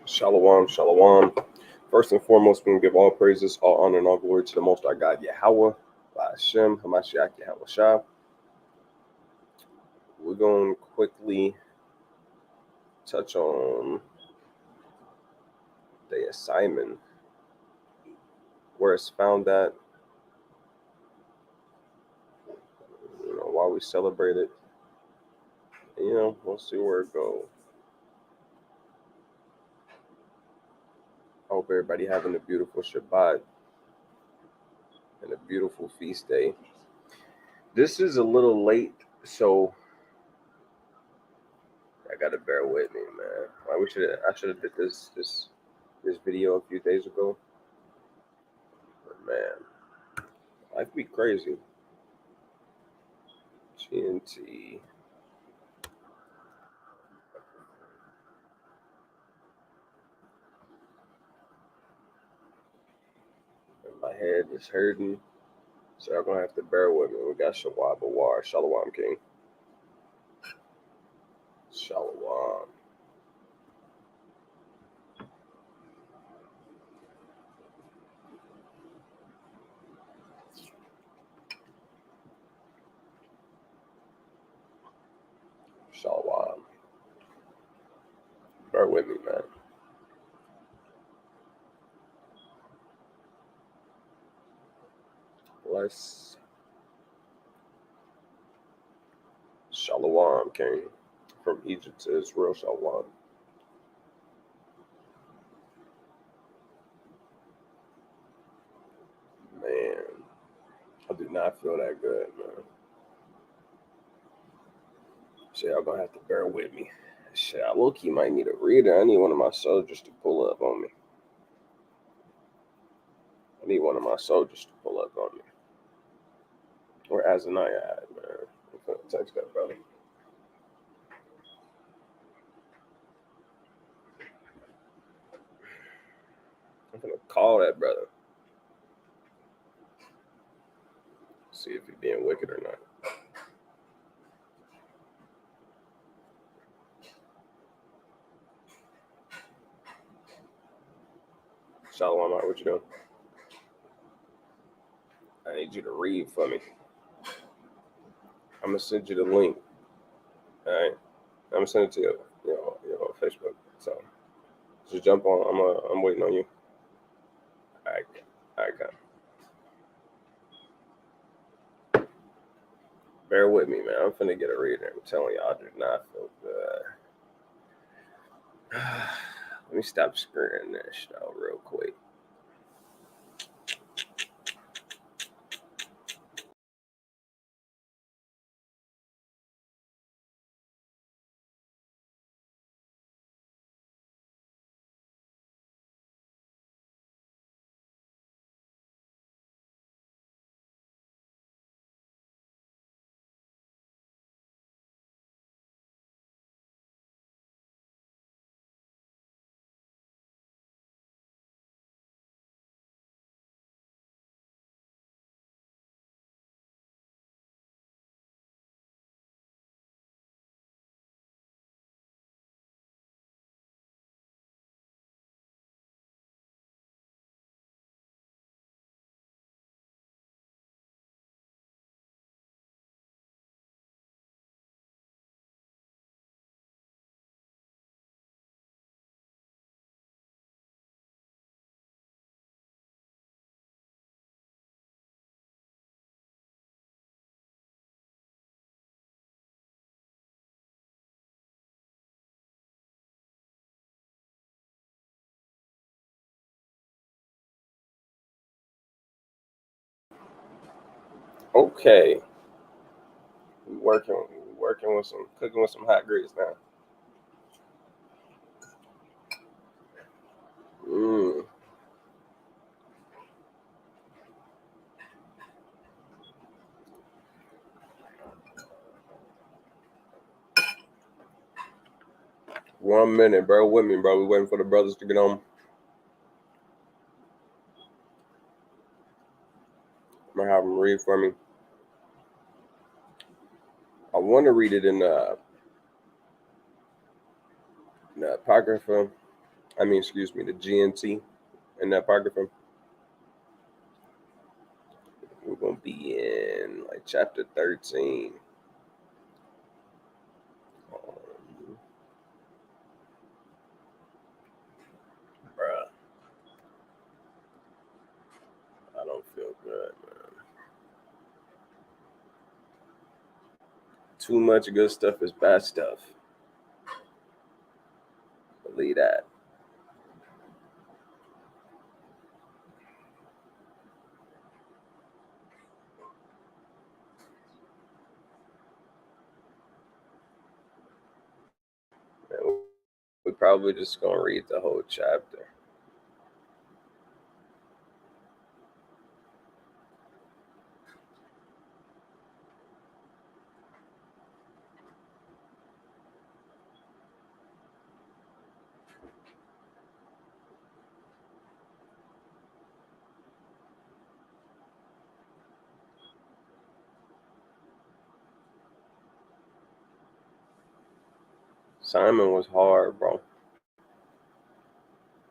Shalom, shalom. First and foremost, we can give all praises, all honor, and all glory to the Most High God, Yahweh, Hashem, Hamashiach, Yahweh Shah. We're going to quickly touch on the assignment, where it's found that, why we celebrate it. And, we'll see where it goes. I hope everybody having a beautiful Shabbat and a beautiful feast day. This is a little late, so I gotta bear with me, man. I should have did this video a few days ago. But man, life be crazy. GNT. My head is hurting, so I'm gonna have to bear with me. We got Shawab Awar, Shalom King. Shalom. Shalom. Bear with me, man. Bless. Shalom King. From Egypt to Israel, Shalom. Man, I do not feel that good, man. Shit, y'all gonna have to bear with me. Shit, I low-key might need a reader. I need one of my soldiers to pull up on me. I need one of my soldiers to pull up on me. Where Azaniah at, man? I'm gonna text that brother. I'm gonna call that brother. See if he's being wicked or not. Shalom, what you doing? I need you to read for me. I'm gonna send you the link. All right, I'm gonna send it to you, your Facebook. So just jump on. I'm waiting on you. All right, come. Bear with me, man. I'm finna get a reader. I'm telling you, I do not feel good. Let me stop screwing this though real quick. Okay. Working with cooking with some hot grits now. 1 minute, bro. With me, bro. We waiting for the brothers to get on. I'm gonna have them read for me. I want to read it in the Apocrypha. Excuse me, the GNT in the Apocrypha. We're going to be in like chapter 13. Bruh. I don't feel good, man. Too much good stuff is bad stuff. Believe that. Man, we're probably just going to read the whole chapter. Simon was hard, bro.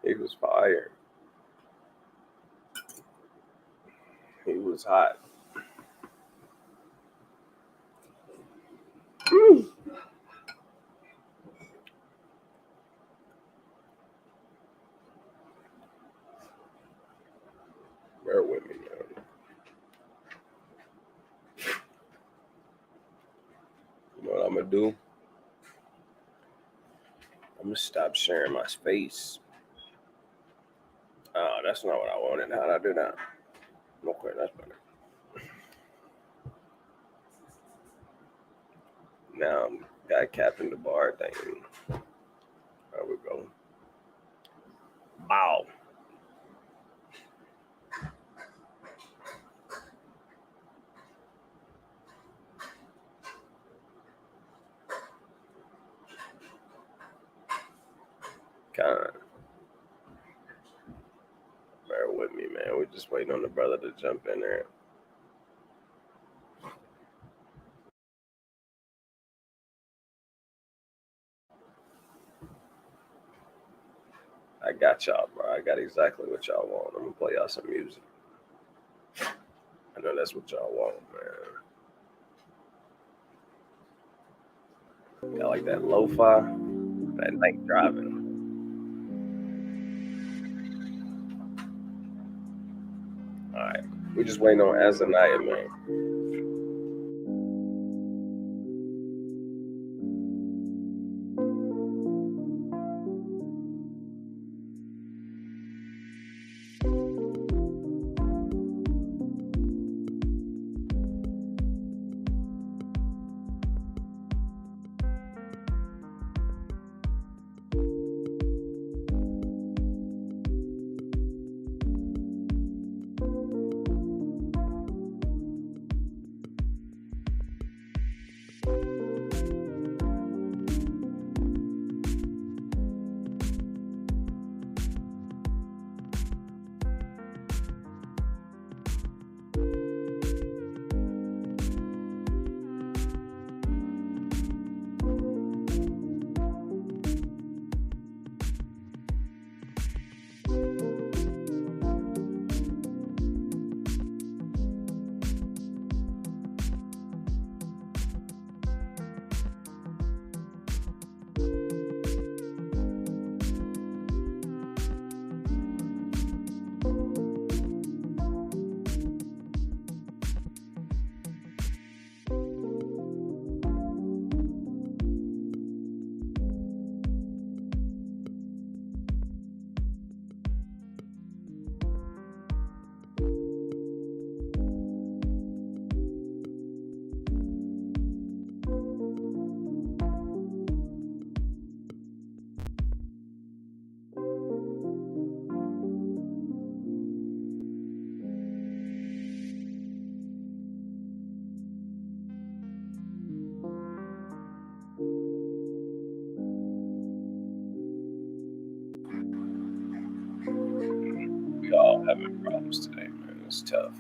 He was fire. He was hot. Bear with me, man. You know what I'm going to do? I'm going to stop sharing my space. Oh, that's not what I wanted. How'd I do that? Okay, that's better. Now I'm got capping the bar thing. There we go. Bow. Kind. Bear with me, man. We're just waiting on the brother to jump in there. I got y'all, bro. I got exactly what y'all want. I'm gonna play y'all some music. I know that's what y'all want, man. Y'all like that lo-fi? That night driving. Alright. We're just waiting on Azaniah, man. We all having problems today, man. It's tough.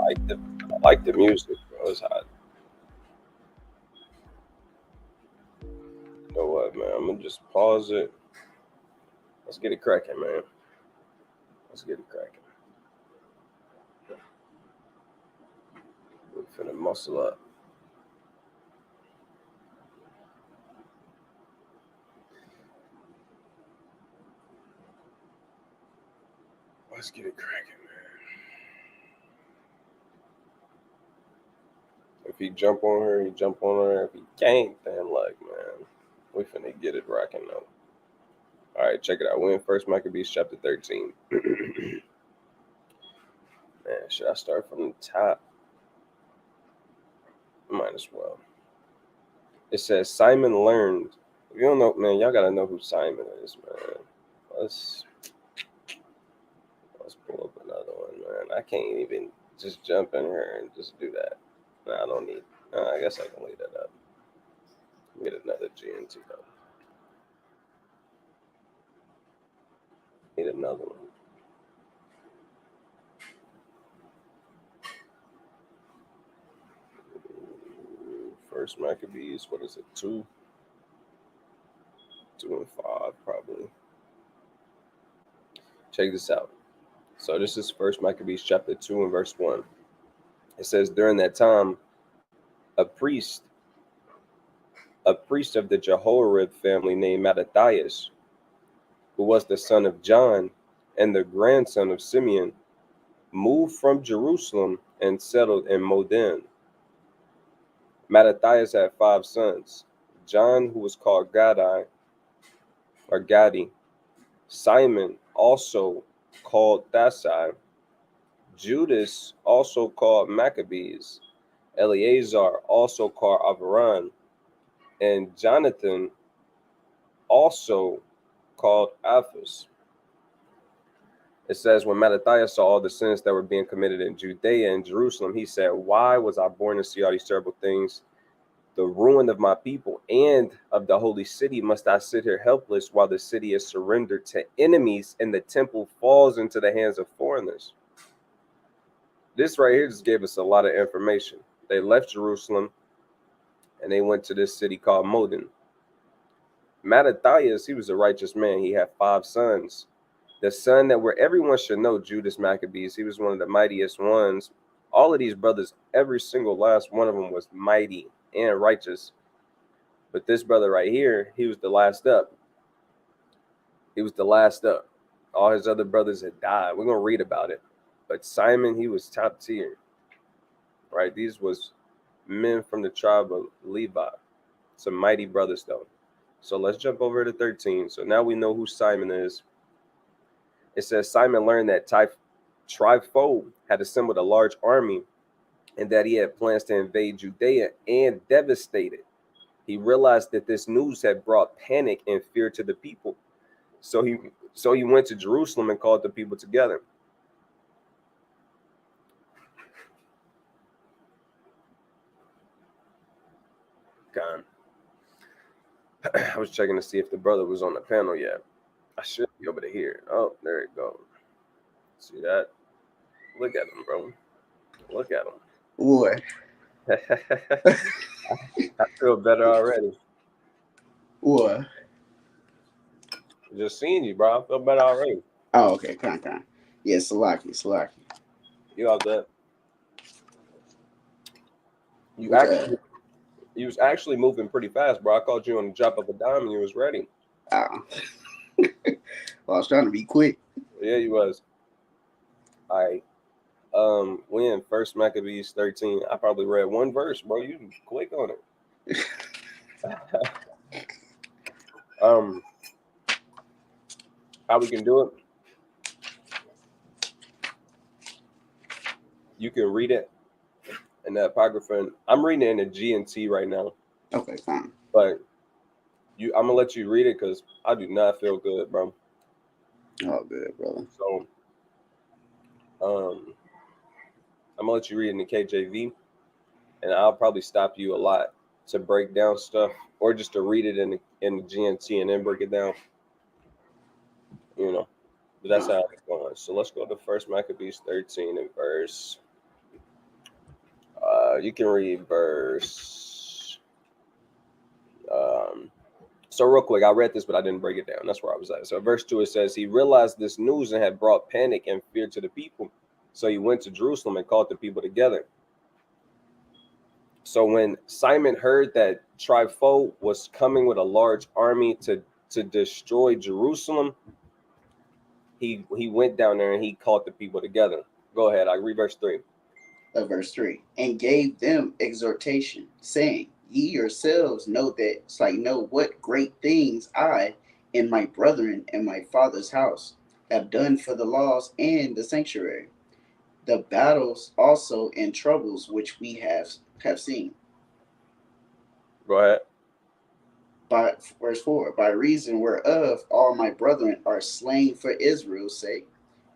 I like the music, bro. It's hot. You know what, man? I'm gonna just pause it. Let's get it cracking, man. Let's get it cracking. We're finna muscle up. Let's get it cracking, man. If he jump on her, he jump on her. If he can't, then like, man, we finna get it rocking though. All right, check it out. We're in First Maccabees chapter 13. Man, should I start from the top? Might as well. It says Simon learned. If you don't know, man, y'all gotta know who Simon is, man. Let's pull up another one, man. I can't even just jump in here and just do that. No, I don't need. I guess I can leave that up. Get another GNT though. Need another one. First Maccabees, what is it? 2 and 5, probably. Check this out. So this is First Maccabees chapter 2 and verse 1. It says, during that time, a priest of the Jehoiarib family named Mattathias, who was the son of John and the grandson of Simeon, moved from Jerusalem and settled in Modin. Mattathias had 5 sons: John, who was called Gadi, Simon, also called Thasai, Judas, also called Maccabees, Eleazar, also called Avaran, and Jonathan, also called Aphus. It says, when Mattathias saw all the sins that were being committed in Judea and Jerusalem, he said, why was I born to see all these terrible things? The ruin of my people and of the holy city must I sit here helpless while the city is surrendered to enemies and the temple falls into the hands of foreigners. This right here just gave us a lot of information. They left Jerusalem and they went to this city called Modin. Mattathias, he was a righteous man. He had 5 sons. The son that where everyone should know, Judas Maccabees, he was one of the mightiest ones. All of these brothers, every single last one of them was mighty and righteous. But this brother right here, he was the last up. He was the last up. All his other brothers had died. We're going to read about it. But Simon, he was top tier. Right? These was men from the tribe of Levi. Some mighty brothers, though. So let's jump over to 13. So now we know who Simon is. It says Simon learned that Trypho had assembled a large army and that he had plans to invade Judea and devastate it. He realized that this news had brought panic and fear to the people. So he went to Jerusalem and called the people together. God. I was checking to see if the brother was on the panel yet. I should be able to hear. Oh, there it goes. See that? Look at him, bro. Look at him. What? I feel better already. What? Just seeing you, bro. I feel better already. Oh, okay. Con. Yeah, Salaki. You all that? You was actually moving pretty fast, bro. I called you on the drop of a dime and you was ready. Oh. Well, I was trying to be quick. Yeah, you was. All right. We in First Maccabees 13. I probably read one verse, bro. You quick on it. How we can do it? You can read it in the Apocrypha. I'm reading it in the G&T right now. Okay, fine. But I'm gonna let you read it because I do not feel good, bro. Oh, good, brother. So, I'm gonna let you read it in the KJV, and I'll probably stop you a lot to break down stuff, or just to read it in the G&T and then break it down. You know, but that's how it's going. So let's go to First Maccabees 13 and verse You can read verse. So real quick, I read this, but I didn't break it down. That's where I was at. So verse 2, it says, he realized this news and had brought panic and fear to the people. So he went to Jerusalem and called the people together. So when Simon heard that Trypho was coming with a large army to destroy Jerusalem, he went down there and he called the people together. Go ahead. I read verse 3. Verse 3, and gave them exhortation, saying, ye yourselves know what great things I and my brethren and my father's house have done for the laws and the sanctuary, the battles also and troubles which we have seen. Go ahead. By verse 4, by reason whereof all my brethren are slain for Israel's sake,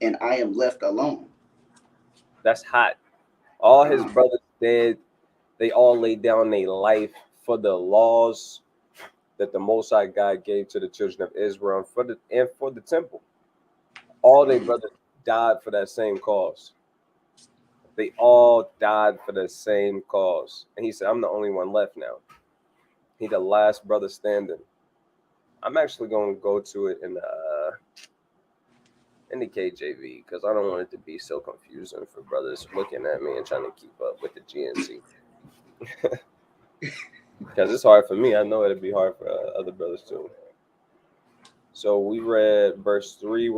and I am left alone. That's hot. All his brothers dead. They all laid down their life for the laws that the Most High God gave to the children of Israel and for the temple. All their brothers died for that same cause. They all died for the same cause. And he said, I'm the only one left now. He the last brother standing. I'm actually going to go to it in the KJV because I don't want it to be so confusing for brothers looking at me and trying to keep up with the GNC. Because it's hard for me. I know it'd be hard for other brothers too. So we read verse 3. Did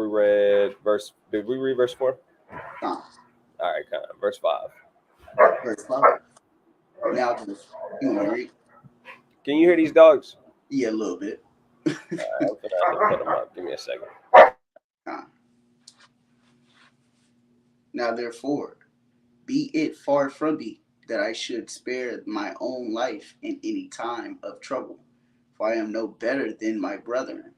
we read verse 4? All right, kind of. Verse 5. Verse 5. Now, you want to read? Can you hear these dogs? Yeah, a little bit. All right, I'm going to have to put them up. Give me a second. Now, therefore, be it far from me that I should spare my own life in any time of trouble, for I am no better than my brethren.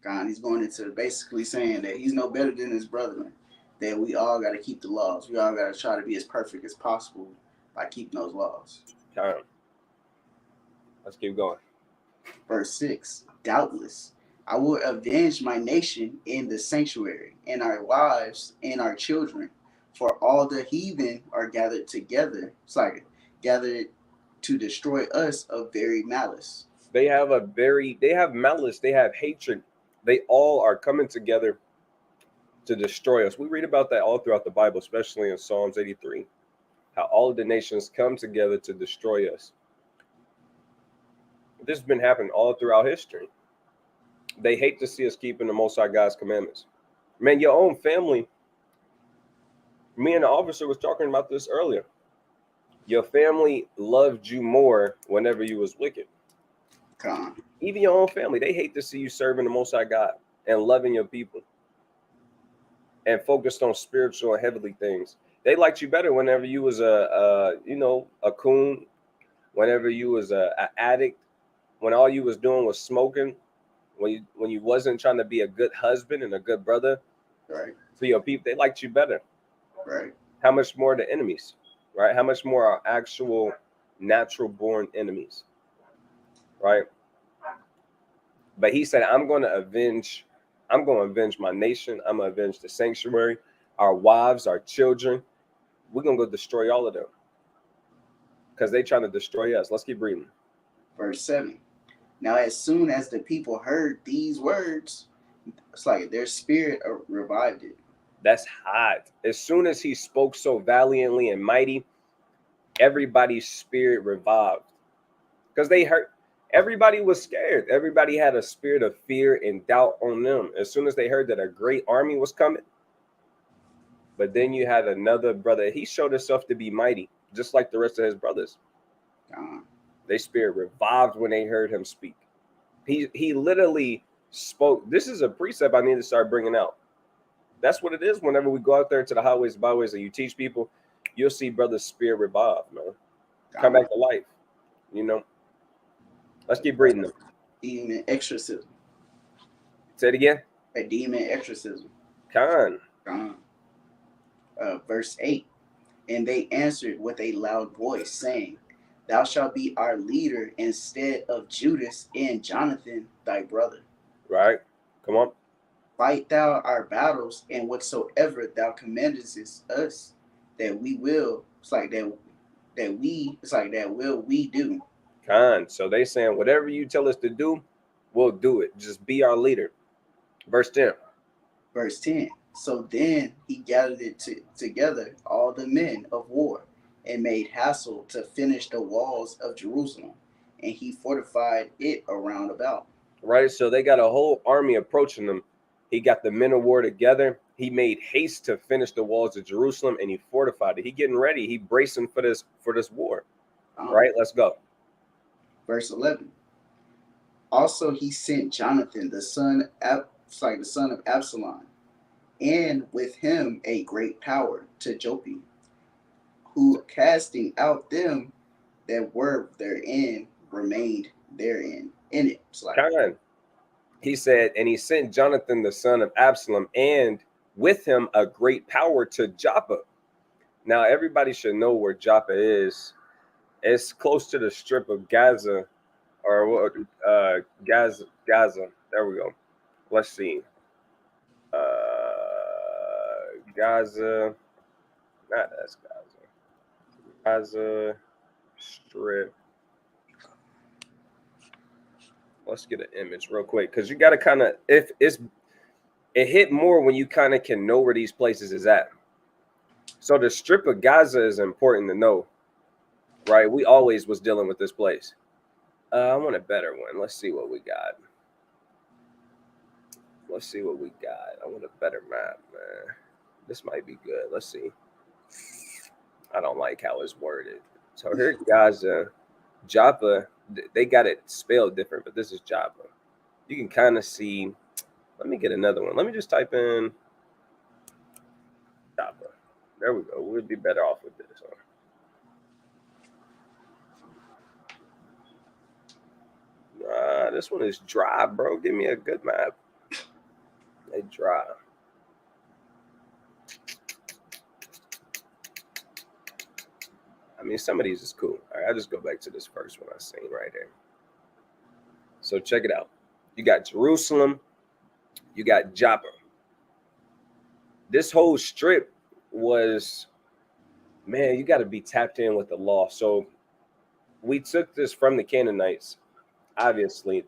God, he's going into basically saying that he's no better than his brethren, that we all got to keep the laws. We all got to try to be as perfect as possible by keeping those laws. Okay. Let's keep going. Verse 6, doubtless I will avenge my nation in the sanctuary, and our wives and our children, for all the heathen are gathered together. It's like gathered to destroy us of very malice. They have malice, they have hatred. They all are coming together to destroy us. We read about that all throughout the Bible, especially in Psalms 83, how all of the nations come together to destroy us. This has been happening all throughout history. They hate to see us keeping the Most High God's commandments. Man, your own family, me and the officer was talking about this earlier. Your family loved you more whenever you was wicked. Even your own family, they hate to see you serving the Most High God and loving your people and focused on spiritual and heavenly things. They liked you better whenever you was a coon, whenever you was an addict, when all you was doing was smoking, when you wasn't trying to be a good husband and a good brother, right, to your people. They liked you better. Right. How much more the enemies, right? How much more our actual natural born enemies, right? But he said, I'm going to avenge my nation. I'm going to avenge the sanctuary, our wives, our children. We're going to go destroy all of them because they trying to destroy us. Let's keep reading. Verse 7. Now, as soon as the people heard these words, it's like their spirit revived it. That's hot. As soon as he spoke so valiantly and mighty, everybody's spirit revived because they heard. Everybody was scared. Everybody had a spirit of fear and doubt on them as soon as they heard that a great army was coming. But then you had another brother. He showed himself to be mighty, just like the rest of his brothers. Their spirit revived when they heard him speak. He literally spoke. This is a precept I need to start bringing out. That's what it is. Whenever we go out there to the highways and byways and you teach people, you'll see brothers' spirit revive, man. Come back to life, you know. Let's keep reading them. Demon exorcism. Say it again. A demon exorcism. Verse 8. And they answered with a loud voice, saying, Thou shalt be our leader instead of Judas and Jonathan, thy brother. Right. Come on. Fight thou our battles, and whatsoever thou commandest us, that we will. It's like that we. It's like that will we do. Khan. So they saying whatever you tell us to do, we'll do it. Just be our leader. Verse 10. Verse 10. So then he gathered together all the men of war and made hassle to finish the walls of Jerusalem, and he fortified it around about. Right. So they got a whole army approaching them. He got the men of war together. He made haste to finish the walls of Jerusalem, and he fortified it. He getting ready. He bracing for this war. Right. Let's go. Verse 11. Also he sent Jonathan the son the son of Absalom, and with him a great power to Joppe, who casting out them that were therein remained therein in it. It's like, Khan. He said, and he sent Jonathan the son of Absalom, and with him a great power to Joppa. Now everybody should know where Joppa is. It's close to the strip of Gaza, or what? Gaza. There we go. Let's see. Gaza. Not that's Gaza. Gaza Strip. Let's get an image real quick, because you got to kind of, if it hit more when you kind of can know where these places is at. So the strip of Gaza is important to know, right? We always was dealing with this place. I want a better one. Let's see what we got. Let's see what we got. I want a better map, man. This might be good. Let's see. I don't like how it's worded. So here, Gaza, Joppa. They got it spelled different, but this is Joppa. You can kind of see. Let me get another one. Let me just type in Joppa. There we go. We'd be better off with this one. This one is dry, bro. Give me a good map. They dry. I mean, some of these is cool. All right, I'll just go back to this first one I seen right here. So check it out. You got Jerusalem. You got Joppa. This whole strip was, man, you got to be tapped in with the law. So we took this from the Canaanites, obviously,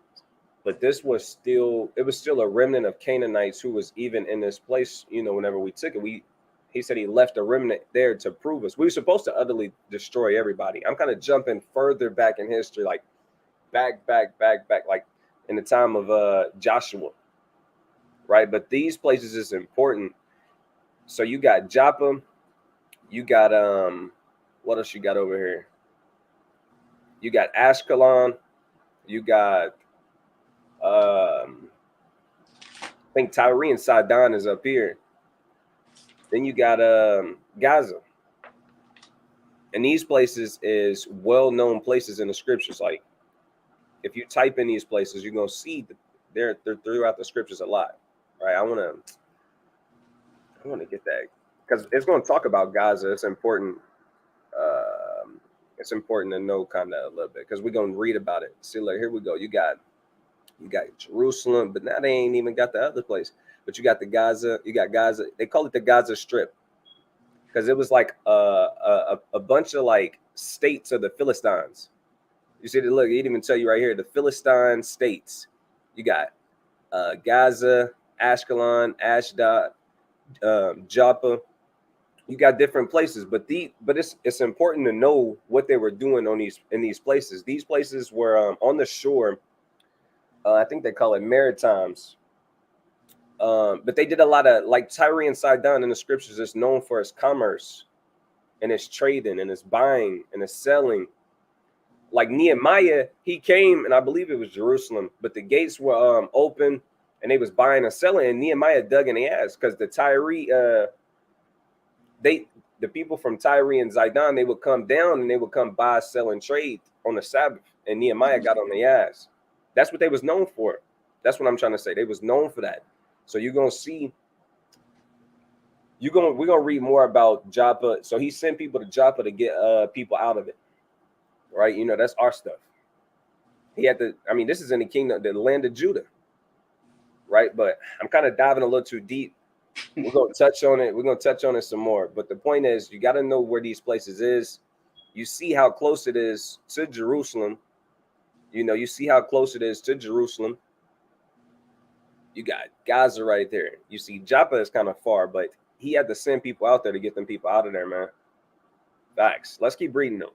but this was still, it was still a remnant of Canaanites who was even in this place. You know, whenever we took it, he said he left a remnant there to prove us. We were supposed to utterly destroy everybody. I'm kind of jumping further back in history, like back, like in the time of Joshua, right? But these places is important. So you got Joppa, you got what else you got over here? You got Ashkelon, you got I think Tyre and Sidon is up here. Then you got Gaza. And these places is well-known places in the scriptures. Like if you type in these places, you're gonna see that they're throughout the scriptures a lot. Right. I wanna get that because it's gonna talk about Gaza. It's important. It's important to know kind of a little bit because we're gonna read about it. See, like here we go. You got Jerusalem, but now they ain't even got the other place. But you got the Gaza. You got Gaza. They call it the Gaza Strip because it was like a bunch of like states of the Philistines. You see, look, it even tell you right here the Philistine states. You got Gaza, Ashkelon, Ashdod, Joppa. You got different places, but it's important to know what they were doing in these places. These places were on the shore. I think they call it maritimes. But they did a lot of like Tyre and Sidon in the scriptures is known for its commerce and its trading and its buying and its selling. Like Nehemiah, he came and I believe it was Jerusalem, but the gates were open and they was buying and selling. And Nehemiah dug in the ass because the the people from Tyre and Zidon, they would come down and they would come buy, sell, and trade on the Sabbath. And Nehemiah got on the ass. That's what they was known for. That's what I'm trying to say. They was known for that. So you're gonna see. We're gonna read more about Joppa. So he sent people to Joppa to get people out of it. Right? You know, that's our stuff. He had to, I mean, this is in the kingdom, the land of Judah. Right? But I'm kind of diving a little too deep. We're gonna touch on it. We're gonna touch on it some more. But the point is, you got to know where these places is. You see how close it is to Jerusalem. You know, you see how close it is to Jerusalem. You got Gaza right there. You see Joppa is kind of far, but he had to send people out there to get them people out of there, man. Facts. Let's keep reading them.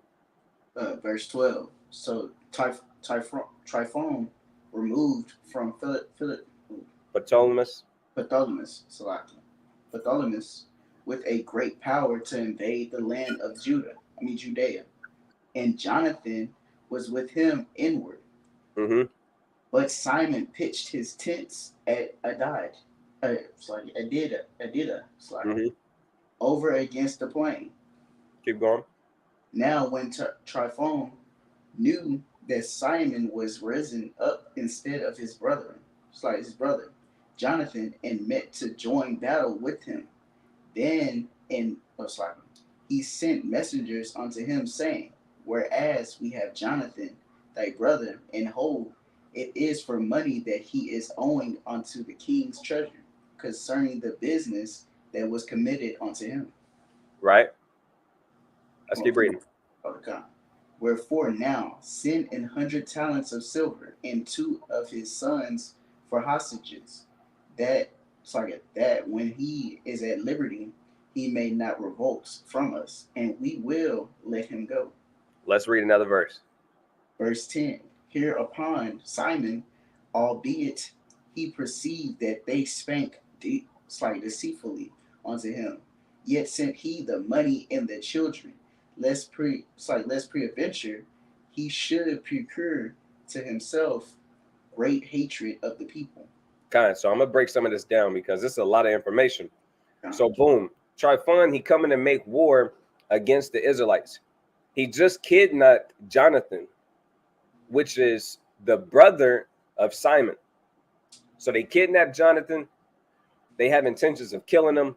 Verse 12. So Tryphon removed from Ptolemy. Ptolemy with a great power to invade the land of Judea. And Jonathan was with him inward. Mm-hmm. But Simon pitched his tents at Adida, Mm-hmm. over against the plain. Keep going. Now, when Tryphon knew that Simon was risen up instead of his brother, Jonathan, and met to join battle with him, then he sent messengers unto him, saying, whereas we have Jonathan, thy brother, and hold, it is for money that he is owing unto the king's treasure, concerning the business that was committed unto him. Right. Let's keep reading. Wherefore now send 100 talents of silver and 2 of his sons for hostages, that when he is at liberty, he may not revolt from us, and we will let him go. Let's read another verse. Verse 10. Hereupon Simon, albeit he perceived that they spake deceitfully unto him, yet sent he the money and the children, lest peradventure he should procure to himself great hatred of the people. Kind. So I'm gonna break some of this down because this is a lot of information. So boom, Tryphon, he coming to make war against the Israelites. He just kidnapped Jonathan, which is the brother of Simon. So they kidnapped Jonathan. They have intentions of killing him.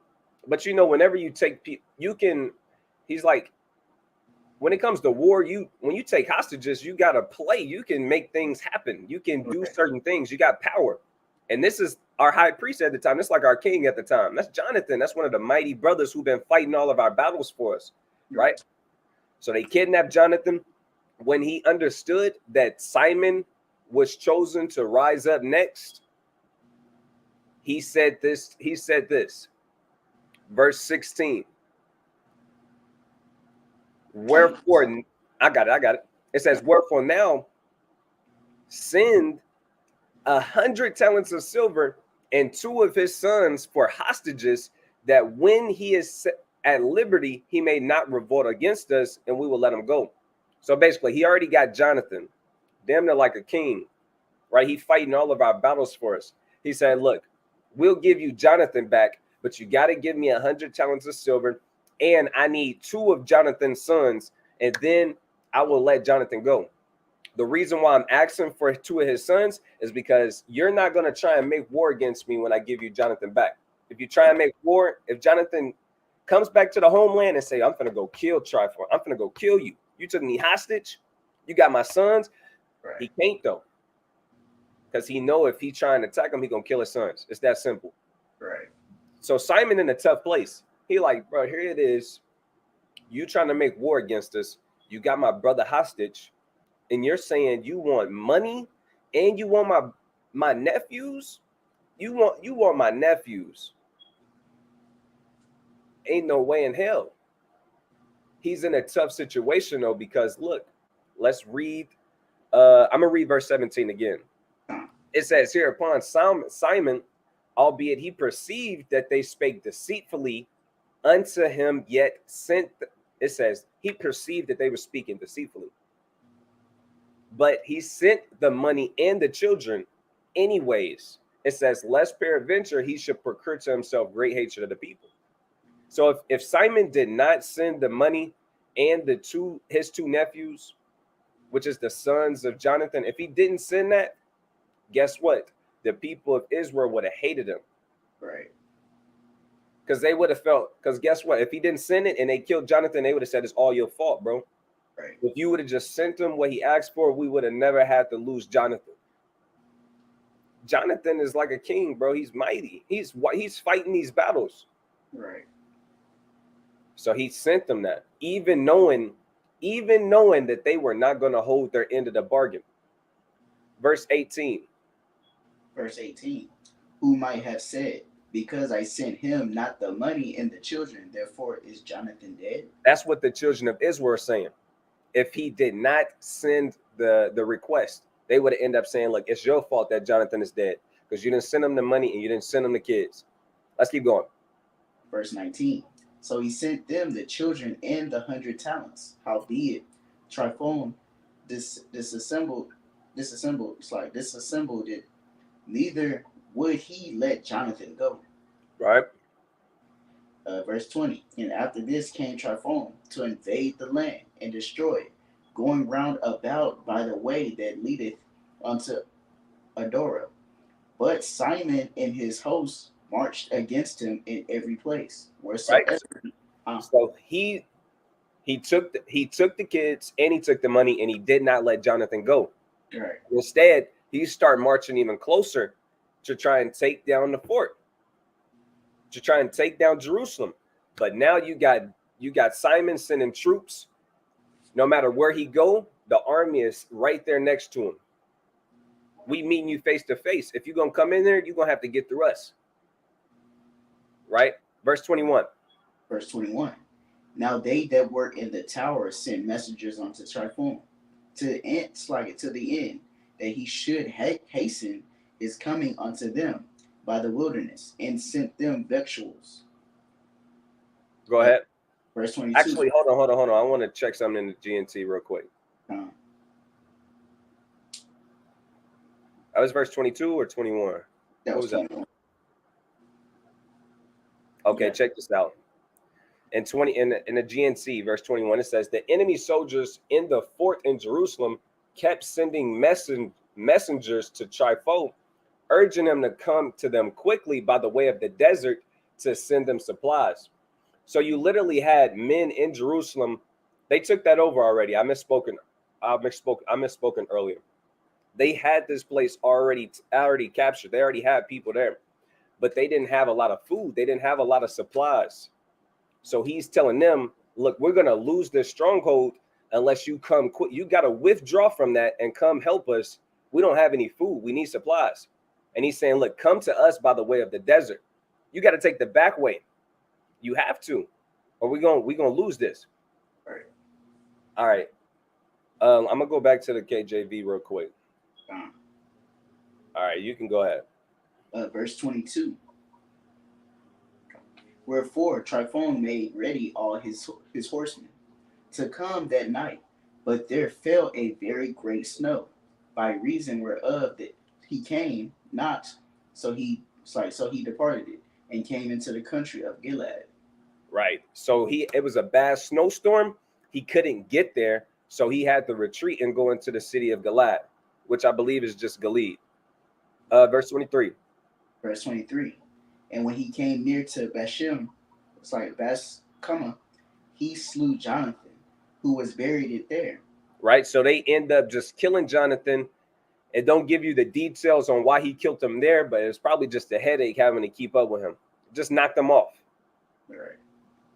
But you know, whenever you take people, you can, he's like, when it comes to war, when you take hostages, you got to play. You can make things happen. You can do certain things. You got power. And this is our high priest at the time. It's like our king at the time. That's Jonathan. That's one of the mighty brothers who've been fighting all of our battles for us, right? So they kidnapped Jonathan. When he understood that Simon was chosen to rise up next, he said this. Verse 16. Wherefore, I got it. It says, wherefore now send 100 talents of silver and 2 of his sons for hostages, that when he is at liberty, he may not revolt against us, and we will let him go. So basically, he already got Jonathan, damn near like a king, right? He fighting all of our battles for us. He said, look, we'll give you Jonathan back, but you got to give me 100 talents of silver, and I need 2 of Jonathan's sons, and then I will let Jonathan go. The reason why I'm asking for 2 of his sons is because you're not going to try and make war against me when I give you Jonathan back. If you try and make war, if Jonathan comes back to the homeland and say, I'm going to go kill Tryphon, I'm going to go kill you. You took me hostage. You got my sons. Right. He can't, though. Because he know if he trying to attack him, he going to kill his sons. It's that simple. Right. So Simon in a tough place. He like, bro, here it is. You trying to make war against us. You got my brother hostage. And you're saying you want money and you want my nephews? You want my nephews. Ain't no way in hell. He's in a tough situation, though, because look, let's read. I'm going to read verse 17 again. It says, hereupon Simon, albeit he perceived that they spake deceitfully unto him, yet sent, it says, he perceived that they were speaking deceitfully. But he sent the money and the children anyways. It says, lest peradventure he should procure to himself great hatred of the people. So if Simon did not send the money and his 2 nephews, which is the sons of Jonathan, if he didn't send that, guess what? The people of Israel would have hated him. Right. Because they would have felt, because guess what? If he didn't send it and they killed Jonathan, they would have said it's all your fault, bro. Right. If you would have just sent him what he asked for, we would have never had to lose Jonathan. Jonathan is like a king, bro. He's mighty. He's fighting these battles. Right. So he sent them that, even knowing that they were not going to hold their end of the bargain. Verse 18. Verse 18. Who might have said, because I sent him not the money and the children, therefore is Jonathan dead? That's what the children of Israel are saying. If he did not send the request, they would end up saying, look, it's your fault that Jonathan is dead because you didn't send him the money and you didn't send him the kids. Let's keep going. Verse 19. So he sent them the children and the 100 talents. Howbeit, Tryphon disassembled it. Neither would he let Jonathan go. Right. Verse 20. And after this came Tryphon to invade the land and destroy it, going round about by the way that leadeth unto Adora. But Simon and his hosts marched against him in every place, wheresoever. Right. So he took the kids and he took the money and he did not let Jonathan go. Right. Instead, he started marching even closer to try and take down the fort, to try and take down Jerusalem. But now you got Simon sending troops. No matter where he go, the army is right there next to him. We meeting you face to face. If you're gonna come in there, you're gonna have to get through us. Right? Verse 21. Verse 21. Now they that were in the tower sent messengers unto Tryphon to the end that he should hasten his coming unto them by the wilderness, and sent them victuals. Go ahead. Verse 22. Actually, hold on. I want to check something in the GNT real quick. That was verse 22 or 21? That was 21. That? Okay, yeah. Check this out. In the GNC, verse 21, it says, the enemy soldiers in the fort in Jerusalem kept sending messengers to Tryphon, urging them to come to them quickly by the way of the desert to send them supplies. So you literally had men in Jerusalem. They took that over already. I misspoken earlier. They had this place already captured. They already had people there, but they didn't have a lot of food. They didn't have a lot of supplies. So he's telling them, look, we're going to lose this stronghold unless you come quick. You got to withdraw from that and come help us. We don't have any food. We need supplies. And he's saying, look, come to us by the way of the desert. You got to take the back way. You have to, or we're going to lose this. All right. I'm going to go back to the KJV real quick. All right, you can go ahead. Verse 22. Wherefore Tryphon made ready all his horsemen to come that night, but there fell a very great snow, by reason whereof that he came not. So he departed it and came into the country of Gilead. Right. So it was a bad snowstorm. He couldn't get there, so he had to retreat and go into the city of Gilead, which I believe is just Gilead. Verse 23. Verse 23. And when he came near to Bascama, he slew Jonathan, who was buried there. Right. So they end up just killing Jonathan. It don't give you the details on why he killed him there, but it's probably just a headache having to keep up with him. Just knocked him off. All right.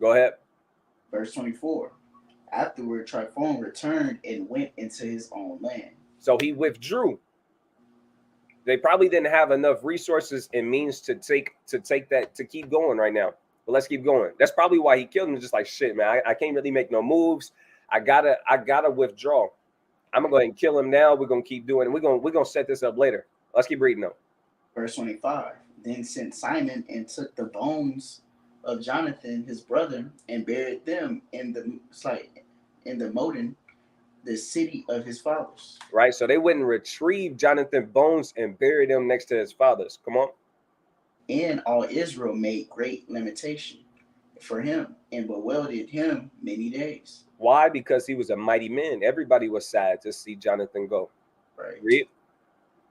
Go ahead. Verse 24. Afterward, Tryphon returned and went into his own land. So he withdrew. They probably didn't have enough resources and means to keep going right now. But let's keep going. That's probably why he killed him. Just like, shit, man, I can't really make no moves. I gotta withdraw. I'm gonna go ahead and kill him now. We're gonna keep doing it. We're gonna set this up later. Let's keep reading though. Verse 25. Then sent Simon and took the bones of Jonathan his brother and buried them in the Moden, the city of his fathers. Right. So they wouldn't retrieve Jonathan's bones and bury them next to his fathers. Come on. And all Israel made great lamentation for him and bewailed him many days. Why? Because he was a mighty man. Everybody was sad to see Jonathan go. Right. Read.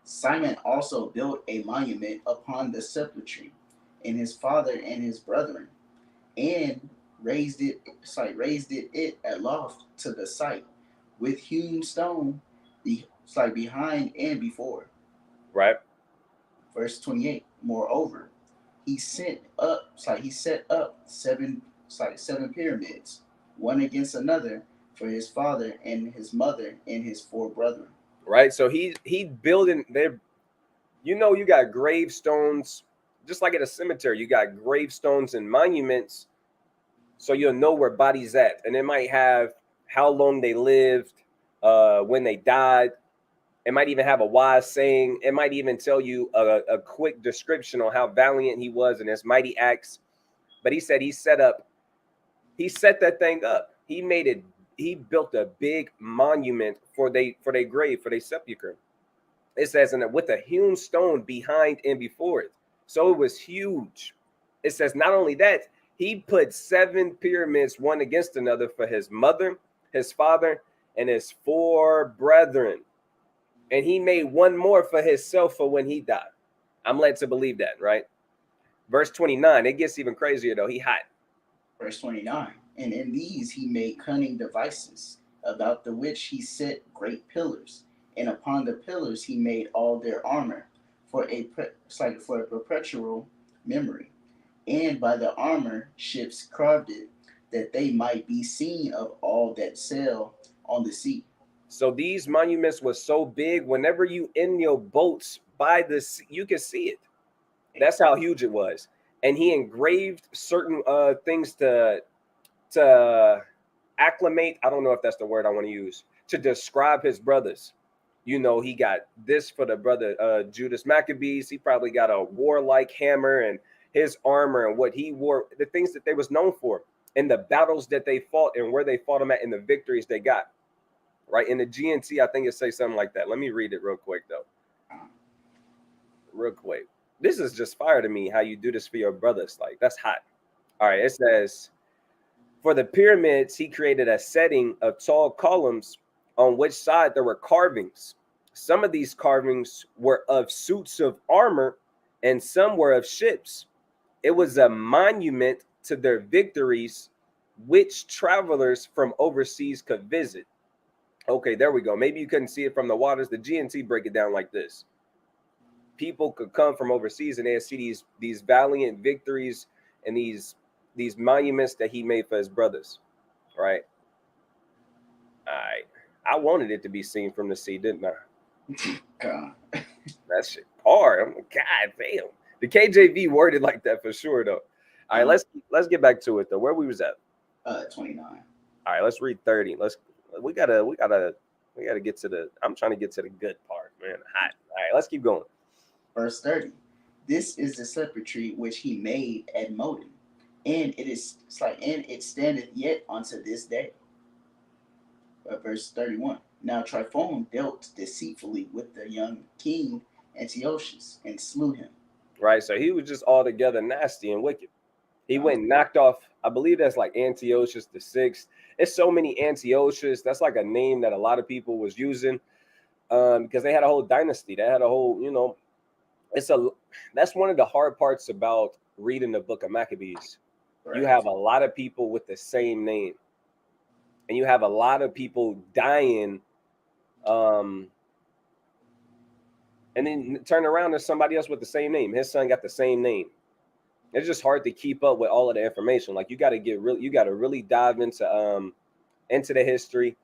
Simon also built a monument upon the sepulchre, and his father and his brethren, and raised it aloft to the site with hewn stone, behind and before. Right. Verse 28. Moreover, he set up seven pyramids, one against another, for his father and his mother and his four brethren. Right. So he building there. You know, you got gravestones, just like at a cemetery. You got gravestones and monuments, so you'll know where bodies at, and it might have how long they lived, when they died. It might even have a wise saying. It might even tell you a quick description on how valiant he was in his mighty acts. But he said he set that thing up. He made it. He built a big monument for their grave, for their sepulcher. It says, and with a hewn stone behind and before it. So it was huge. It says not only that, he put seven pyramids one against another for his mother, his father, and his four brethren. And he made one more for himself for when he died. I'm led to believe that, right? Verse 29, it gets even crazier though. He hot. Verse 29. And in these he made cunning devices, about the which he set great pillars, and upon the pillars he made all their armor for a perpetual memory. And by the armor ships carved it, that they might be seen of all that sail on the sea. So these monuments were so big, whenever you in your boats by the sea, you can see it. That's how huge it was. And he engraved certain things to acclimate. I don't know if that's the word I want to use to describe his brothers. You know, he got this for the brother Judas Maccabees. He probably got a warlike hammer and his armor and what he wore, the things that they was known for, and the battles that they fought and where they fought them at, and the victories they got. Right in the GNT, I think it says something like that. Let me read it real quick though. Real quick. This is just fire to me how you do this for your brothers. Like, that's hot. All right, it says, for the pyramids, he created a setting of tall columns on which side there were carvings. Some of these carvings were of suits of armor, and some were of ships. It was a monument to their victories, which travelers from overseas could visit. Okay, there we go. Maybe you couldn't see it from the waters. The GNT break it down like this. People could come from overseas and they'd see these valiant victories and these monuments that he made for his brothers, right? All right. I wanted it to be seen from the sea, didn't I? God. That shit hard. I'm like, God damn. The KJV worded like that for sure, though. All right, let's get back to it though. Where we was at? 29. All right, let's read 30. We gotta get to the. I'm trying to get to the good part, man. Hot. All right, let's keep going. Verse 30. This is the sepulchre which he made at Modin, and it standeth yet unto this day. Verse 31. Now Tryphon dealt deceitfully with the young king Antiochus and slew him. Right, so he was just altogether nasty and wicked. He went and knocked off, I believe that's like Antiochus the Sixth. It's so many Antiochus. That's like a name that a lot of people was using because they had a whole dynasty. They had a whole, you know, that's one of the hard parts about reading the book of Maccabees. Right. You have a lot of people with the same name, and you have a lot of people dying, and then turn around, there's somebody else with the same name. His son got the same name. It's just hard to keep up with all of the information. Like, you got to really dive into the history.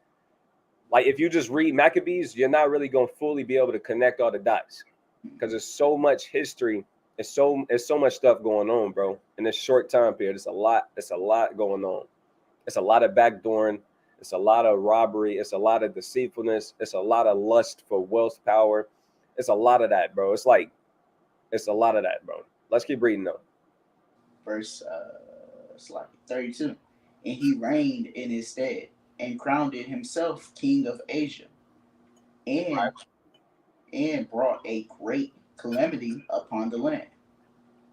Like, if you just read Maccabees, you're not really going to fully be able to connect all the dots because there's so much history. It's so much stuff going on, bro. In this short time period, it's a lot going on. It's a lot of backdooring. It's a lot of robbery. It's a lot of deceitfulness. It's a lot of lust for wealth, power. It's a lot of that, bro. It's a lot of that, bro. Let's keep reading though. Verse 32. And he reigned in his stead and crowned himself king of Asia, and brought a great calamity upon the land.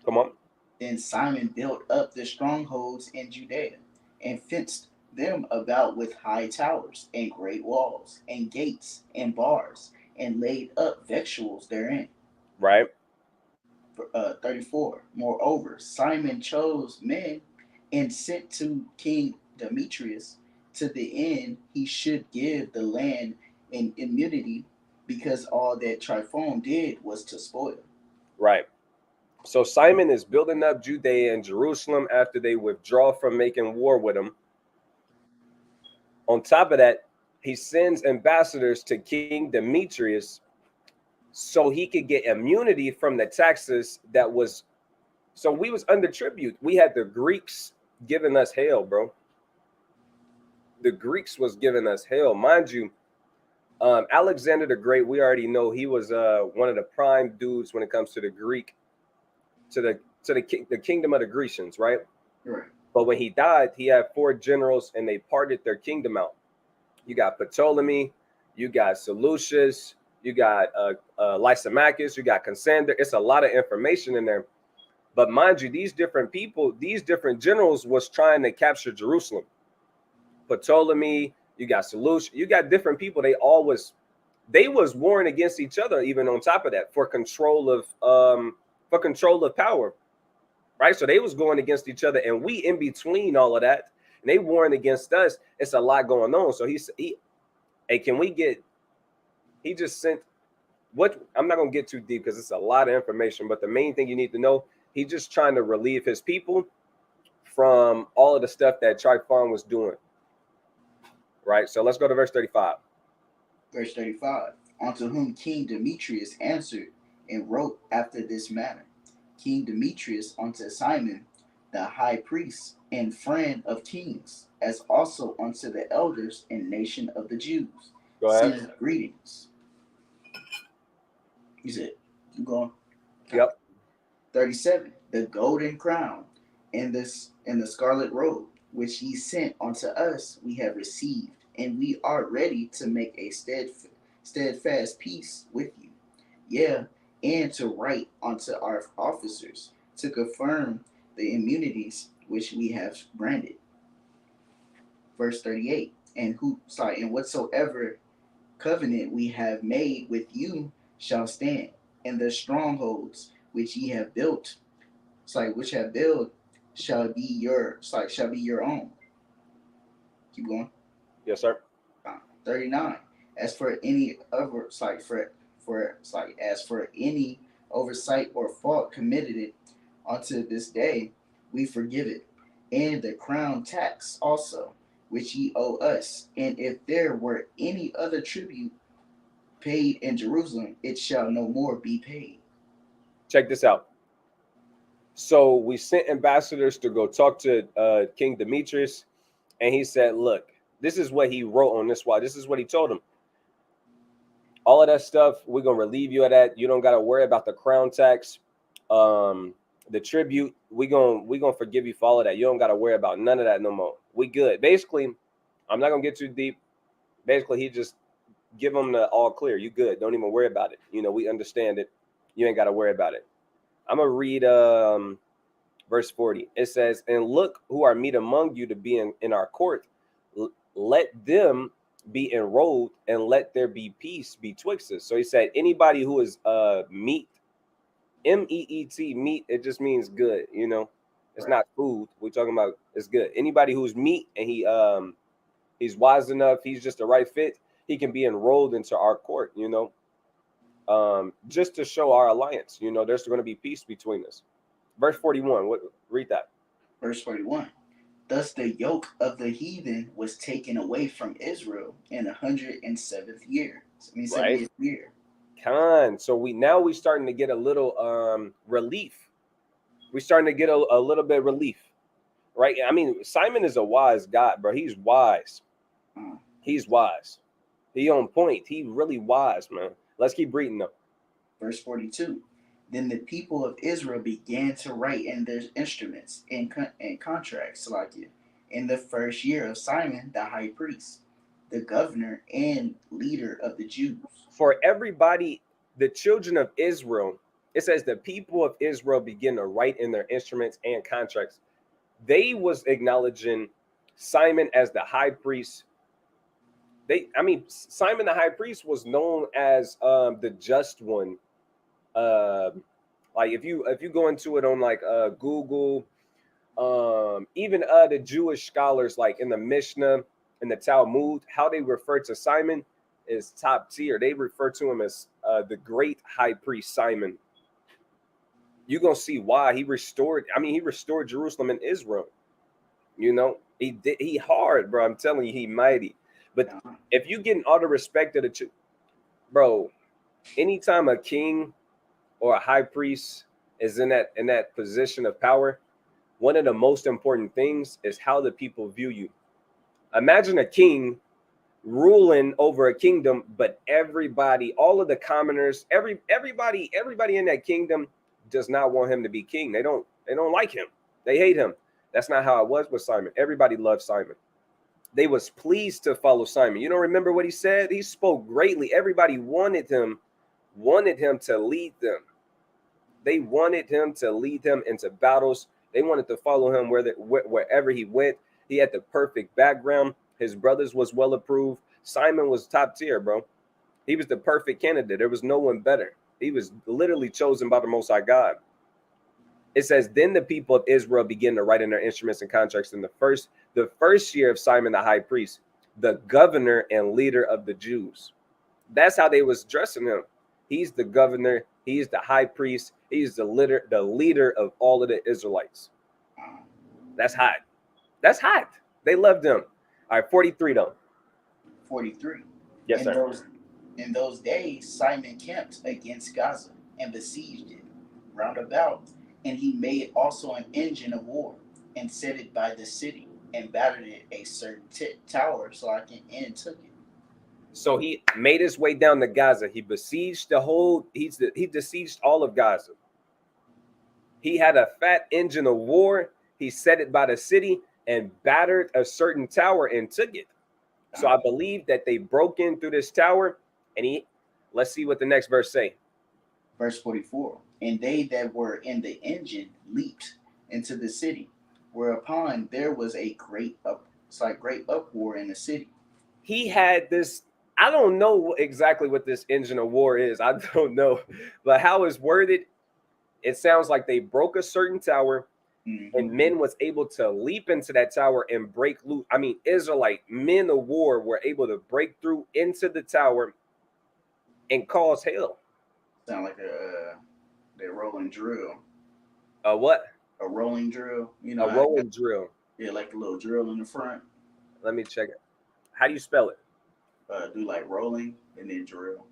Come on. Then Simon built up the strongholds in Judea and fenced them about with high towers and great walls and gates and bars, and laid up victuals therein. Right. 34. Moreover, Simon chose men and sent to King Demetrius to the end he should give the land in immunity, because all that Tryphon did was to spoil. Right. So Simon is building up Judea and Jerusalem after they withdraw from making war with him. On top of that, he sends ambassadors to King Demetrius so he could get immunity from the taxes that was. So we was under tribute. We had the Greeks giving us hell, bro. The Greeks was giving us hell, mind you. Alexander the Great, we already know he was one of the prime dudes when it comes to the Greek, the kingdom of the Grecians, right? Right. But when he died, he had 4 generals, and they parted their kingdom out. You got Ptolemy, you got Seleucus, you got Lysimachus, you got Cassander. It's a lot of information in there. But mind you, these different people, these different generals was trying to capture Jerusalem. Ptolemy, you got Seleucus, you got different people. They was warring against each other, even on top of that, for control of power. Right? So they was going against each other, and we in between all of that, and they warring against us. It's a lot going on. So he hey, can we get, he just sent, what, I'm not going to get too deep because it's a lot of information, but the main thing you need to know, he's just trying to relieve his people from all of the stuff that Tryphon was doing. Right? So let's go to verse 35. Verse 35. Unto whom King Demetrius answered and wrote after this manner. King Demetrius unto Simon, the high priest and friend of kings, as also unto the elders and nation of the Jews. Go ahead. Send greetings. He said, keep going. Yep. 37. The golden crown and the scarlet robe, which ye sent unto us, we have received, and we are ready to make a steadfast peace with you. Yeah, and to write unto our officers to confirm the immunities which we have granted. Verse 38. And whatsoever covenant we have made with you shall stand, and the strongholds which ye have built, which have built, shall be your own. Keep going. Yes, sir. 39. As for any other as for any oversight or fault committed it unto this day, we forgive it, and the crown tax also, which ye owe us. And if there were any other tribute paid in Jerusalem, it shall no more be paid. Check this out. So we sent ambassadors to go talk to King Demetrius, and he said, look, this is what he wrote on this wall. This is what he told him. All of that stuff, we're going to relieve you of that. You don't got to worry about the crown tax, the tribute. We're gonna forgive you for all of that. You don't got to worry about none of that no more. We good. Basically, I'm not going to get too deep. Basically, he just give them the all clear. You good. Don't even worry about it. We understand it. You ain't got to worry about it. I'm going to read verse 40. It says, and look who are meet among you to be in our court. Let them be enrolled, and let there be peace betwixt us. So he said, anybody who is meat, meet, meat, it just means good. It's not food. We're talking about it's good. Anybody who's meat and he's wise enough, he's just the right fit, he can be enrolled into our court. Just to show our alliance. There's going to be peace between us. Verse 41. Read that. Verse 41. Thus the yoke of the heathen was taken away from Israel in 107th year. Right. 70th year. So we starting to get a little relief. We're starting to get a little bit of relief, right? I mean, Simon is a wise guy, bro. He's wise. He's wise. He on point. He really wise, man. Let's keep reading though. Verse 42. Then the people of Israel began to write in their instruments and contracts, in the first year of Simon the high priest, the governor and leader of the Jews. For everybody, the children of Israel, it says the people of Israel begin to write in their instruments and contracts. They was acknowledging Simon as the high priest. Simon the high priest was known as the just one. Like if you go into it on Google, even the Jewish scholars, like in the Mishnah and the Talmud, how they refer to Simon is top tier. They refer to him as the great high priest Simon. You're gonna see why he restored. I mean, he restored Jerusalem and Israel. You know, he hard, bro. I'm telling you, he mighty. But if you getting all the respect of the bro, anytime a king or a high priest is in that position of power, one of the most important things is how the people view you. Imagine a king ruling over a kingdom, but everybody, all of the commoners, everybody in that kingdom does not want him to be king. They don't like him. They hate him. That's not how it was with Simon. Everybody loved Simon. They was pleased to follow Simon. You don't remember what he said? He spoke greatly. Everybody wanted him to lead them. They wanted him to lead them into battles. They wanted to follow him wherever he went. He had the perfect background. His brothers was well approved. Simon was top tier, bro. He was the perfect candidate. There was no one better. He was literally chosen by the Most High God. It says, then the people of Israel began to write in their instruments and contracts in the first year of Simon the high priest, the governor and leader of the Jews. That's how they was dressing him. He's the governor. He's the high priest. He's the leader of all of the Israelites. That's hot. That's hot. They loved him. All right, 43 though. 43. Yes, sir. In those days, Simon camped against Gaza and besieged it round about. And he made also an engine of war and set it by the city and battered it a certain tower and took it. So he made his way down to Gaza. He besieged he besieged all of Gaza. He had a fat engine of war. He set it by the city and battered a certain tower and took it. So I believe that they broke in through this tower and let's see what the next verse say. Verse 44. And they that were in the engine leaped into the city, whereupon there was a great uproar in the city. He had this, I don't know exactly what this engine of war is. I don't know. But how it's worded, it sounds like they broke a certain tower, and men was able to leap into that tower and break loose. I mean, Israelite men of war were able to break through into the tower and cause hell. Sound like a rolling drill. A what? A rolling drill. You know, a rolling drill. Yeah, like a little drill in the front. Let me check it. How do you spell it? Do like rolling and then drill.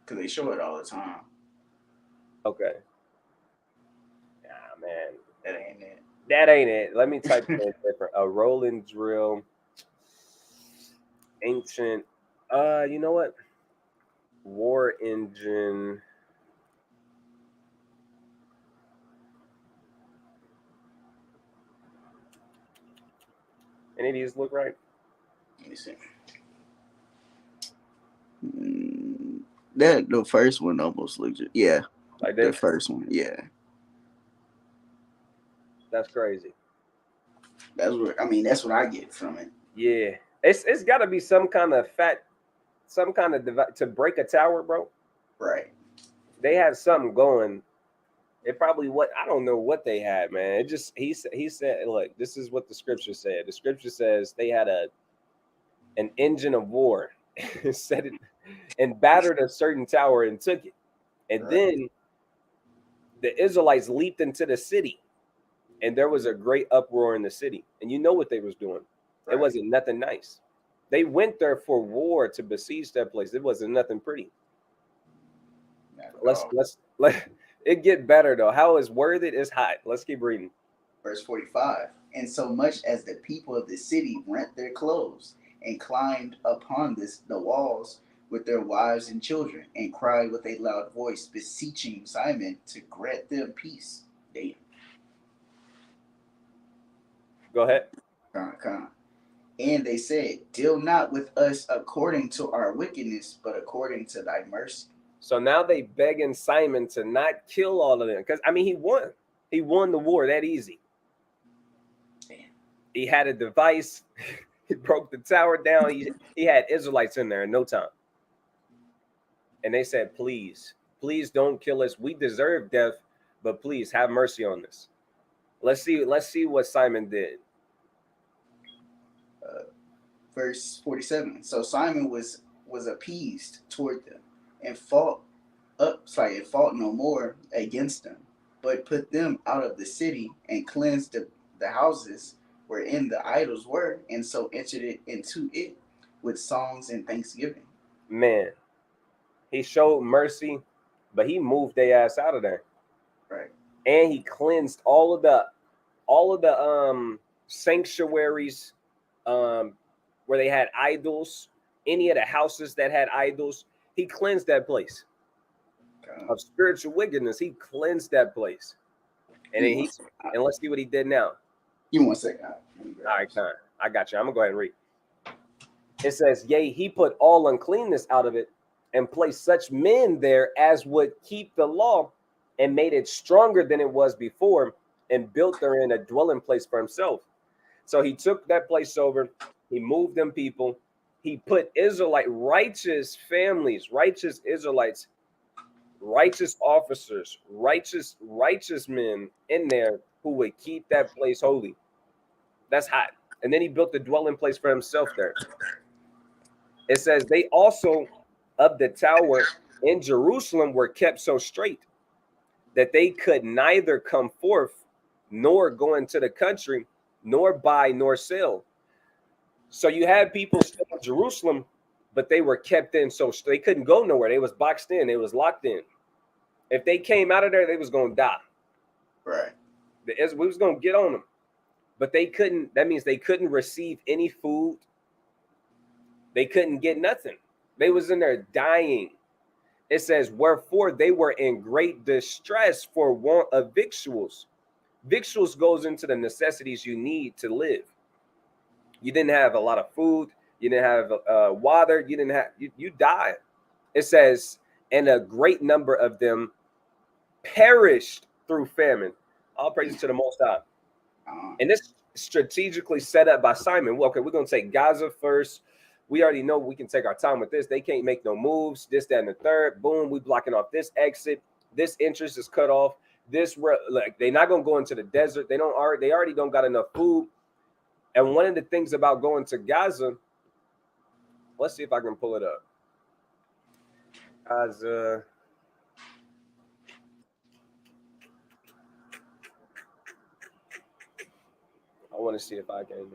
Because they show it all the time. Okay. Nah, man. That ain't it. That ain't it. Let me type it in different. A rolling drill. Ancient. You know what? War engine. Any of these look right? Let me see. That the first one almost looks. Yeah. Like this? The first one, yeah. That's crazy. That's what I get from it. Yeah. It's got to be some kind of device to break a tower, bro. Right. They had something going. It probably I don't know what they had, man. It just he said, look, this is what the scripture said. The scripture says they had an engine of war, set it and battered a certain tower and took it. And then the Israelites leaped into the city, and there was a great uproar in the city. And you know what they was doing. It wasn't nothing nice. They went there for war to besiege that place. It wasn't nothing pretty. Let's it get better though. How it's worded is hot. Let's keep reading. Verse 45. And so much as the people of the city rent their clothes and climbed upon the walls with their wives and children and cried with a loud voice, beseeching Simon to grant them peace. Damn. Go ahead. And they said, deal not with us according to our wickedness, but according to thy mercy. So now they begging Simon to not kill all of them. Because, I mean, he won. He won the war that easy. Damn. He had a device. He broke the tower down. He had Israelites in there in no time. And they said, please don't kill us. We deserve death, but please have mercy on us. Let's see what Simon did. Verse 47. So Simon was appeased toward them and fought up, and fought no more against them, but put them out of the city and cleansed the houses wherein the idols were, and so entered it into it with songs and thanksgiving. Man, he showed mercy, but he moved their ass out of there. Right. And he cleansed all of the sanctuaries where they had idols, any of the houses that had idols. He cleansed that place of spiritual wickedness. He cleansed that place. And then You he want, and let's see what he did now. you want to say, all All right, Con, I got you. I'm gonna go ahead and read. It says, "Yea, he put all uncleanness out of it, and placed such men there as would keep the law, and made it stronger than it was before, and built therein a dwelling place for himself." So he took that place over. He moved them people. He put Israelite righteous families, righteous Israelites, righteous officers, righteous men in there who would keep that place holy. That's hot. And then he built the dwelling place for himself there. It says they also of the tower in Jerusalem were kept so straight that they could neither come forth nor go into the country, nor buy nor sell. So you had people still in Jerusalem, but they were kept in, so they couldn't go nowhere. They was boxed in. They was locked in. If they came out of there, they was gonna die. Right. We was gonna get on them, but they couldn't. That means they couldn't receive any food. They couldn't get nothing. They was in there dying. It says, "Wherefore they were in great distress for want of victuals." Victuals goes into the necessities you need to live. You didn't have a lot of food. You didn't have water. You didn't have. You died. It says, "And a great number of them perished through famine." All praises to the Most High. And this strategically set up by Simon. Well, okay, we're gonna take Gaza first. We already know we can take our time with this. They can't make no moves. This, that, and the third. Boom, we blocking off this exit. This entrance is cut off. This like they're not gonna go into the desert. They already don't got enough food. And one of the things about going to Gaza, let's see if I can pull it up. Gaza. I want to see if I can.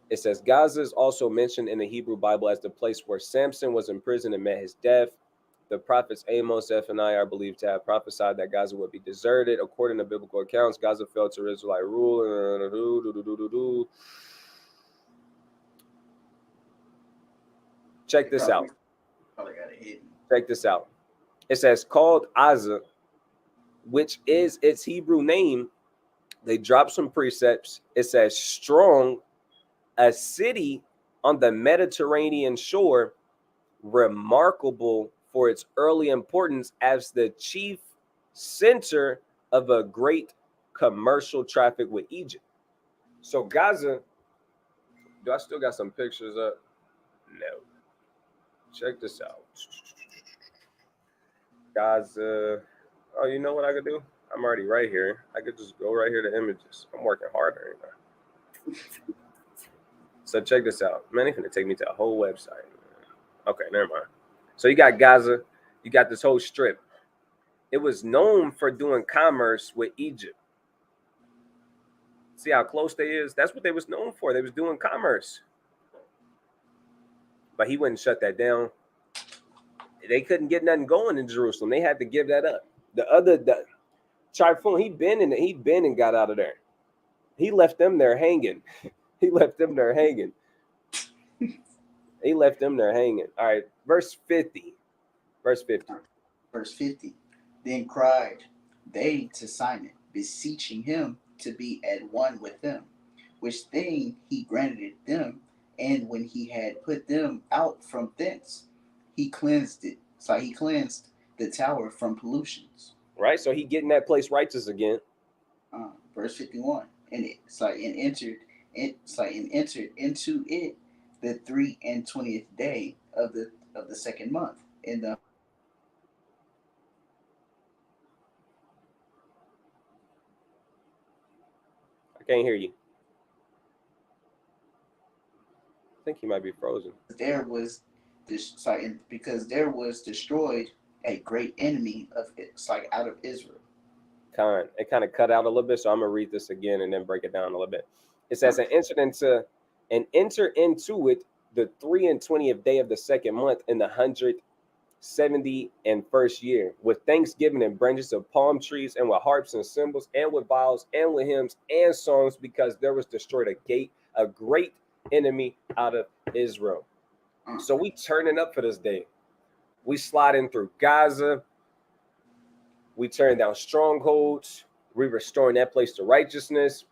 It says Gaza is also mentioned in the Hebrew Bible as the place where Samson was imprisoned and met his death. The prophets Amos, Zephaniah are believed to have prophesied that Gaza would be deserted. According to biblical accounts, Gaza fell to Israelite rule. Check this out. Check this out. It says called Gaza, which is its Hebrew name. They drop some precepts. It says strong, a city on the Mediterranean shore, remarkable for its early importance as the chief center of a great commercial traffic with Egypt. So Gaza, do I still got some pictures up? No. Check this out. Gaza. Oh, you know what I could do? I'm already right here. I could just go right here to images. I'm working harder right now. So check this out. Man, it's gonna take me to a whole website. Okay, never mind. So you got Gaza, you got this whole strip. It was known for doing commerce with Egypt. See how close they is? That's what they was known for. They was doing commerce. But he wouldn't shut that down. They couldn't get nothing going in Jerusalem. They had to give that up. The Typhoon, he been and got out of there. He left them there hanging. He left them there hanging. He left them there hanging. All right, verse 50. Verse 50. Verse 50. Then cried they to Simon, beseeching him to be at one with them, which thing he granted them. And when he had put them out from thence, he cleansed it. So he cleansed the tower from pollutions. Right, so he getting that place righteous again. Verse 51. And entered into it the 23rd day of the second month in the. I can't hear you. I think he might be frozen. Because there was destroyed a great enemy of it's like out of Israel. It kind of cut out a little bit, so I'm gonna read this again and then break it down a little bit. It says, and enter into it the 3 and 20th day of the second month in the 171st year, with thanksgiving and branches of palm trees, and with harps and cymbals, and with viols, and with hymns and songs, because there was destroyed a great enemy out of Israel. So we turning up for this day. We sliding through Gaza. We tearing down strongholds. We restoring that place to righteousness.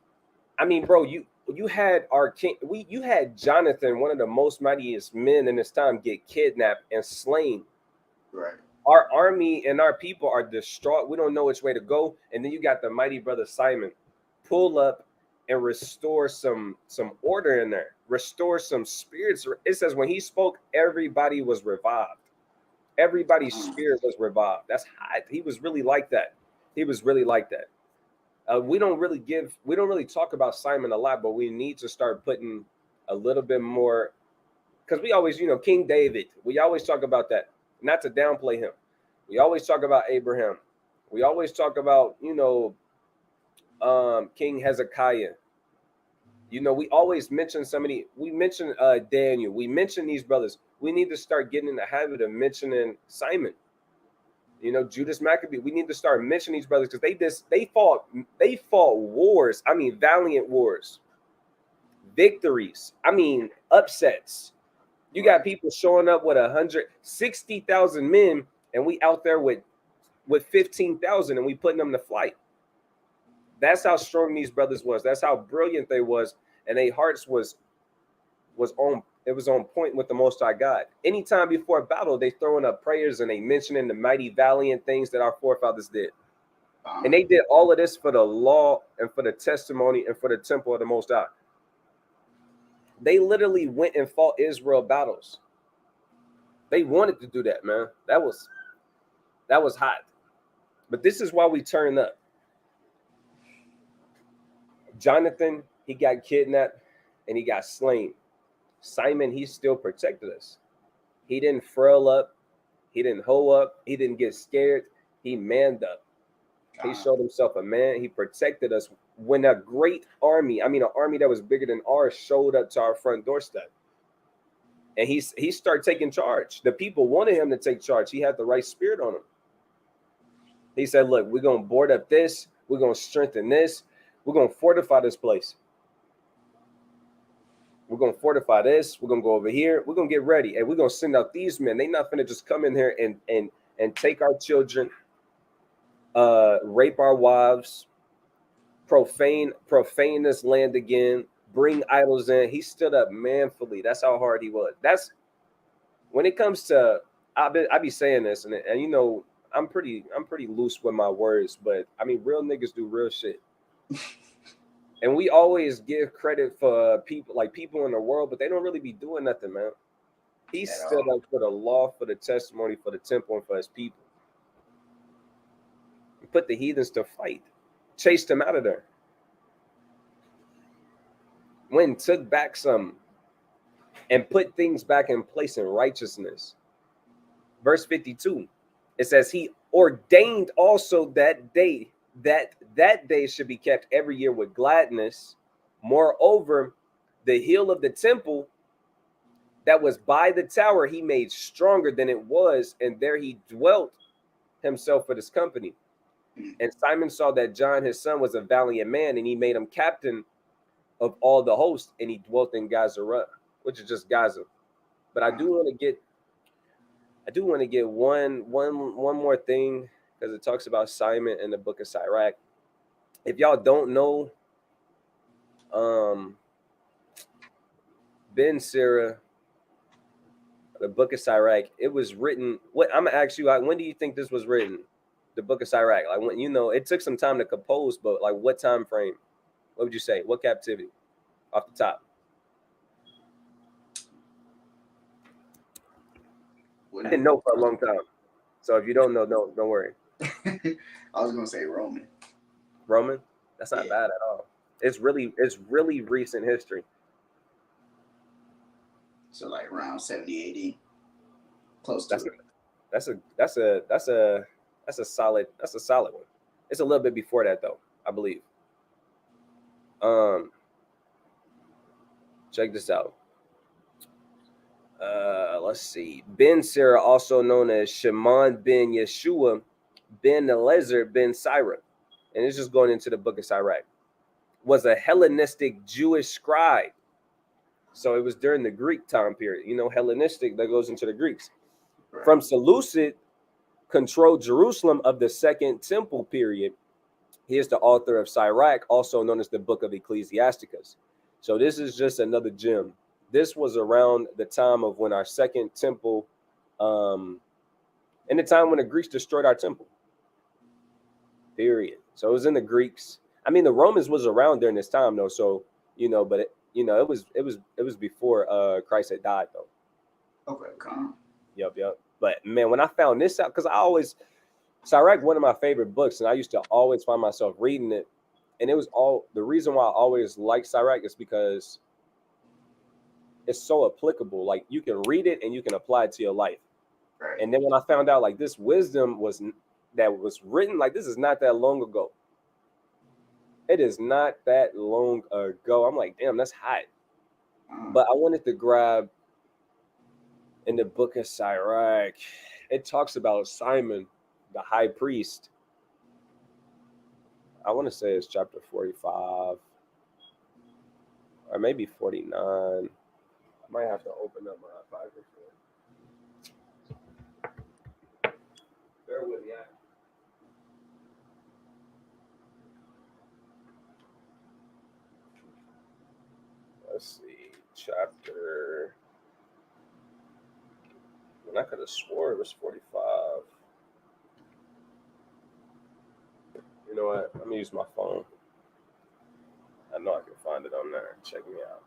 I mean, bro, you had our king. You had Jonathan, one of the most mightiest men in this time, get kidnapped and slain. Right. Our army and our people are distraught. We don't know which way to go. And then you got the mighty brother Simon pull up and restore some order in there, restore some spirits. It says when he spoke, everybody was revived. Everybody's spirit was revived. That's hot. He was really like that. He was really like that. We don't really talk about Simon a lot, but we need to start putting a little bit more, because we always, King David, we always talk about that, not to downplay him. We always talk about Abraham. We always talk about, King Hezekiah. We always mention we mention Daniel. We mention these brothers. We need to start getting in the habit of mentioning Simon. Judas Maccabee. We need to start mentioning these brothers because they fought wars. I mean, valiant wars, victories. I mean, upsets. You got people showing up with 160,000 men, and we out there with 15,000, and we putting them to flight. That's how strong these brothers was. That's how brilliant they was, and their hearts was on. It was on point with the Most High God. Anytime before a battle, they throwing up prayers and they mentioning the mighty valiant things that our forefathers did. And they did all of this for the law and for the testimony and for the temple of the Most High. They literally went and fought Israel battles. They wanted to do that, man. That was hot. But this is why we turn up. Jonathan, he got kidnapped and he got slain. Simon, he still protected us. He didn't frail up. He didn't hoe up. He didn't get scared. He manned up. He showed himself a man. He protected us when a great army, an army that was bigger than ours, showed up to our front doorstep. And he started taking charge. The people wanted him to take charge. He had the right spirit on him. He said, look, we're going to board up this. We're going to strengthen this. We're going to fortify this place. We're going to fortify this. We're going to go over here. We're going to get ready. And we're going to send out these men. They're not going to just come in here and take our children, rape our wives, profane this land again, bring idols in. He stood up manfully. That's how hard he was. That's when it comes to, I be saying this, and I'm pretty loose with my words, but real niggas do real shit. And we always give credit for people in the world, but they don't really be doing nothing, man. He stood up for the law, for the testimony, for the temple, and for his people. He put the heathens to fight, chased them out of there. Went, took back some, and put things back in place in righteousness. Verse 52, it says, he ordained also that day should be kept every year with gladness. Moreover, the hill of the temple that was by the tower he made stronger than it was, and there he dwelt himself with his company. And Simon saw that John his son was a valiant man, and he made him captain of all the host, and he dwelt in Gaza, which is just Gaza. But I do want to get one more thing, because it talks about Simon in the book of Sirach. If y'all don't know, Ben Sira, the book of Sirach, it was written. What I'm gonna ask you, when do you think this was written? The book of Sirach, when it took some time to compose, but what time frame? What would you say? What captivity? Off the top. I didn't know for a long time. So if you don't know, don't worry. I was gonna say Roman. Roman? That's not bad at all. It's really recent history. So around 70 AD. Close to it. That's a solid one. It's a little bit before that though, I believe. Um, check this out. Let's see. Ben Sarah, also known as Shimon ben Yeshua ben Eleazar ben Sirach, and it's just going into the book of Sirach, was a Hellenistic Jewish scribe. So it was during the Greek time period. You know, Hellenistic, that goes into the Greeks. Right. From Seleucid, controlled Jerusalem of the Second Temple period. He is the author of Sirach, also known as the Book of Ecclesiasticus. So this is just another gem. This was around the time of when our Second Temple, in the time when the Greeks destroyed our temple. Period. So it was in the Greeks. I mean, the Romans was around during this time though. So but it was before Christ had died though. Okay, calm. Yep. But man, when I found this out, because Sirach, one of my favorite books, and I used to always find myself reading it. And it was all the reason why I always liked Sirach is because it's so applicable. Like you can read it and you can apply it to your life. Right. And then when I found out like this wisdom was written, like this is not that long ago. It is not that long ago. I'm like, damn, that's hot. But I wanted to grab in the book of Sirach, it talks about Simon, the high priest. I want to say it's chapter 45 or maybe 49. I might have to open up my Bible. Bear with me. Let's see, chapter. And I could have swore it was 45. You know what? Let me use my phone. I know I can find it on there. Check me out.